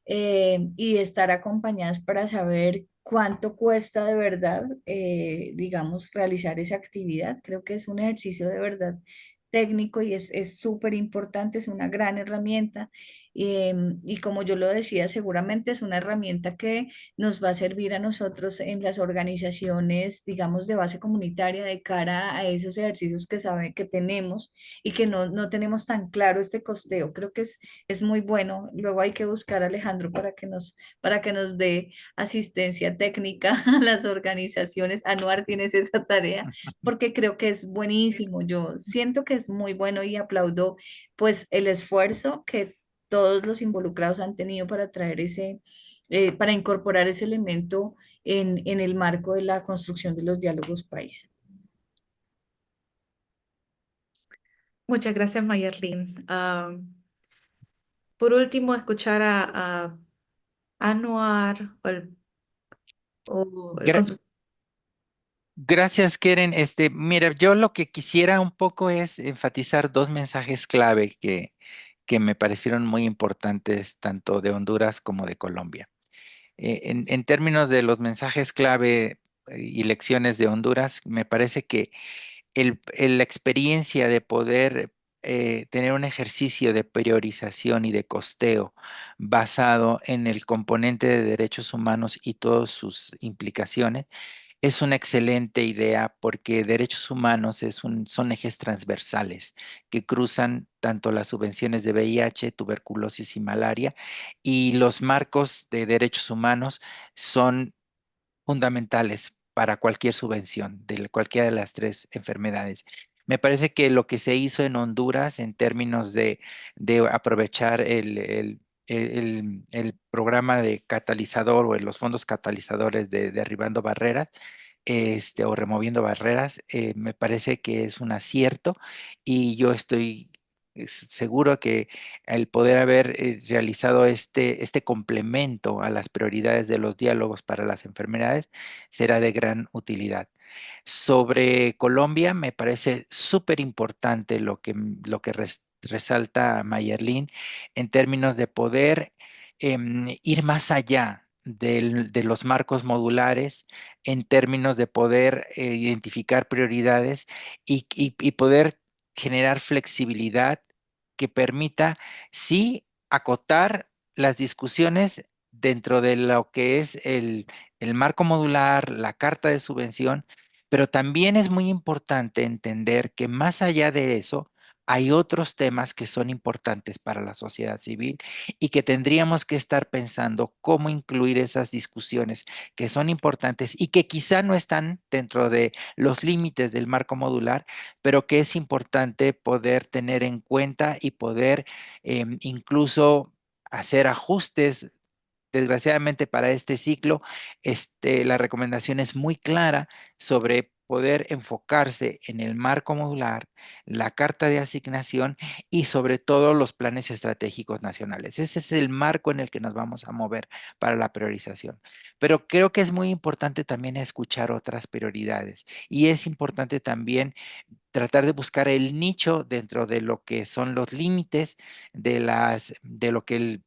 y estar acompañadas para saber cuánto cuesta de verdad, digamos, realizar esa actividad. Creo que es un ejercicio de verdad técnico y es súper importante, es una gran herramienta. Y como yo lo decía, seguramente es una herramienta que nos va a servir a nosotros en las organizaciones, digamos, de base comunitaria de cara a esos ejercicios que sabe que tenemos y que no tenemos tan claro este costeo. Creo que es muy bueno. Luego hay que buscar a Alejandro para que nos dé asistencia técnica a las organizaciones. Anuar tienes esa tarea porque creo que es buenísimo. Yo siento que es muy bueno y aplaudo pues el esfuerzo que todos los involucrados han tenido para traer para incorporar ese elemento en el marco de la construcción de los diálogos país. Muchas gracias, Mayerlin. Por último, escuchar a Anuar o el Gra- Gracias, Keren. Mira, yo lo que quisiera un poco es enfatizar dos mensajes clave que me parecieron muy importantes, tanto de Honduras como de Colombia. En términos de los mensajes clave y lecciones de Honduras, me parece que la experiencia de poder tener un ejercicio de priorización y de costeo basado en el componente de derechos humanos y todas sus implicaciones es una excelente idea porque derechos humanos son ejes transversales que cruzan tanto las subvenciones de VIH, tuberculosis y malaria, y los marcos de derechos humanos son fundamentales para cualquier subvención de cualquiera de las tres enfermedades. Me parece que lo que se hizo en Honduras en términos de aprovechar el programa de catalizador o los fondos catalizadores de derribando barreras, o removiendo barreras, me parece que es un acierto y yo estoy seguro que el poder haber realizado este complemento a las prioridades de los diálogos para las enfermedades será de gran utilidad. Sobre Colombia, me parece súper importante lo que resalta Mayerlin en términos de poder ir más allá de los marcos modulares, en términos de poder identificar prioridades y poder generar flexibilidad que permita, sí, acotar las discusiones dentro de lo que es el marco modular, la carta de subvención, pero también es muy importante entender que más allá de eso, hay otros temas que son importantes para la sociedad civil y que tendríamos que estar pensando cómo incluir esas discusiones que son importantes y que quizá no están dentro de los límites del marco modular, pero que es importante poder tener en cuenta y poder incluso hacer ajustes. Desgraciadamente para este ciclo, la recomendación es muy clara sobre poder enfocarse en el marco modular, la carta de asignación y sobre todo los planes estratégicos nacionales. Ese es el marco en el que nos vamos a mover para la priorización. Pero creo que es muy importante también escuchar otras prioridades y es importante también tratar de buscar el nicho dentro de lo que son los límites de lo que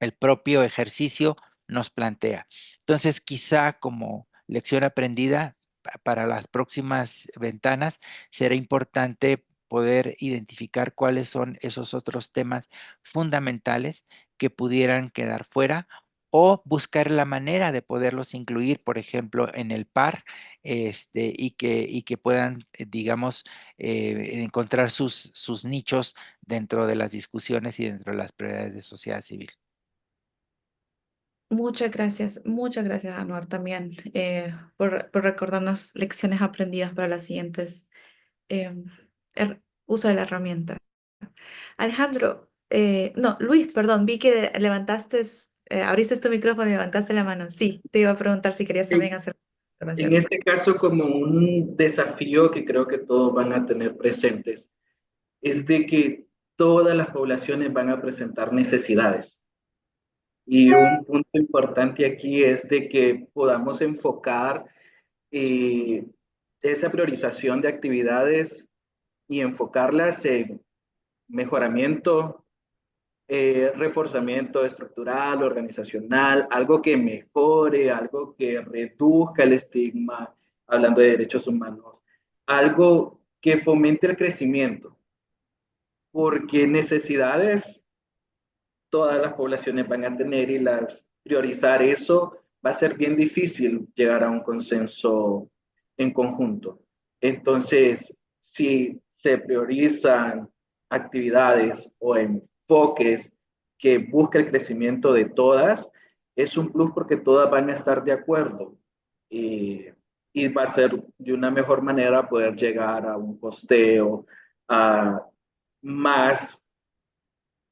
el propio ejercicio nos plantea. Entonces, quizá como lección aprendida para las próximas ventanas, será importante poder identificar cuáles son esos otros temas fundamentales que pudieran quedar fuera o buscar la manera de poderlos incluir, por ejemplo, en el par, y que puedan, digamos, encontrar sus nichos dentro de las discusiones y dentro de las prioridades de sociedad civil. Muchas gracias, Anuar, también por recordarnos lecciones aprendidas para las siguientes uso de la herramienta. Alejandro, no, Luis, perdón, vi que levantaste, abriste tu micrófono y levantaste la mano. Sí, te iba a preguntar si querías también hacer En intervención. este caso, como un desafío que creo que todos van a tener presentes, es de que todas las poblaciones van a presentar necesidades. Y un punto importante aquí es de que podamos enfocar eh, esa priorización de actividades y enfocarlas en mejoramiento, reforzamiento estructural, organizacional, algo que mejore, algo que reduzca el estigma, hablando de derechos humanos, algo que fomente el crecimiento, porque necesidades todas las poblaciones van a tener y las priorizar eso va a ser bien difícil llegar a un consenso en conjunto. Entonces, si se priorizan actividades o enfoques que busquen el crecimiento de todas, es un plus porque todas van a estar de acuerdo y va a ser de una mejor manera poder llegar a un costeo más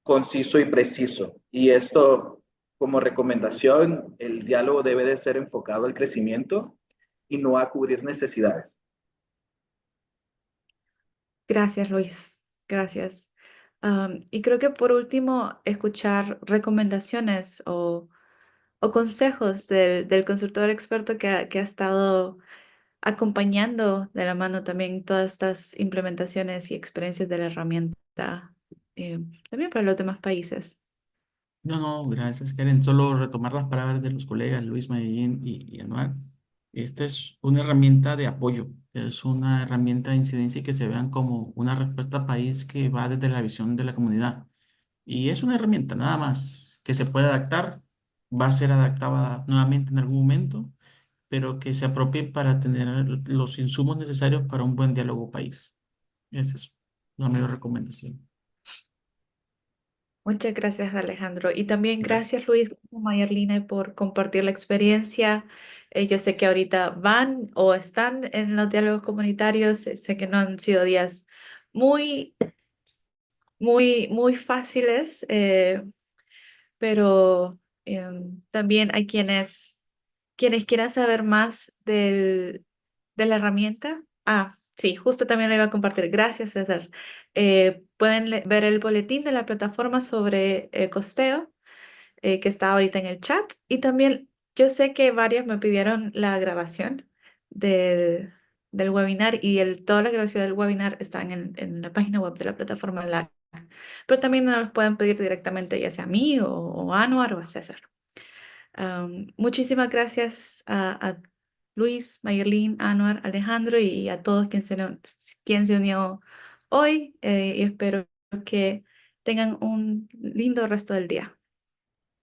conciso y preciso. Y esto, como recomendación, el diálogo debe de ser enfocado al crecimiento y no a cubrir necesidades. Gracias, Luis. Gracias. Y creo que por último, escuchar recomendaciones o consejos del consultor experto que ha estado acompañando de la mano también todas estas implementaciones y experiencias de la herramienta. también para los demás países. No, no, gracias, Karen. Solo retomar las palabras de los colegas Luis, Medellín y Anuar. Esta es una herramienta de apoyo, es una herramienta de incidencia y que se vean como una respuesta país que va desde la visión de la comunidad. Y es una herramienta nada más que se puede adaptar, va a ser adaptada nuevamente en algún momento, pero que se apropie para tener los insumos necesarios para un buen diálogo país. Esa es la mayor recomendación. Muchas gracias, Alejandro. Y también Gracias. gracias, Luis, Mayerline, por compartir la experiencia. Yo sé que ahorita van o están en los diálogos comunitarios. Sé que no han sido días muy, muy fáciles, pero también hay quienes quieran saber más de la herramienta. Ah, sí, justo también la iba a compartir. Gracias, César. Pueden ver el boletín de la plataforma sobre costeo que está ahorita en el chat. Y también yo sé que varias me pidieron la grabación del, del webinar y toda la grabación del webinar está en la página web de la plataforma LAC. Pero también nos los pueden pedir directamente, ya sea a mí o a Anuar o a César. Muchísimas gracias a Luis, Mayerlin, Anuar, Alejandro y a todos quien se unió hoy y espero que tengan un lindo resto del día.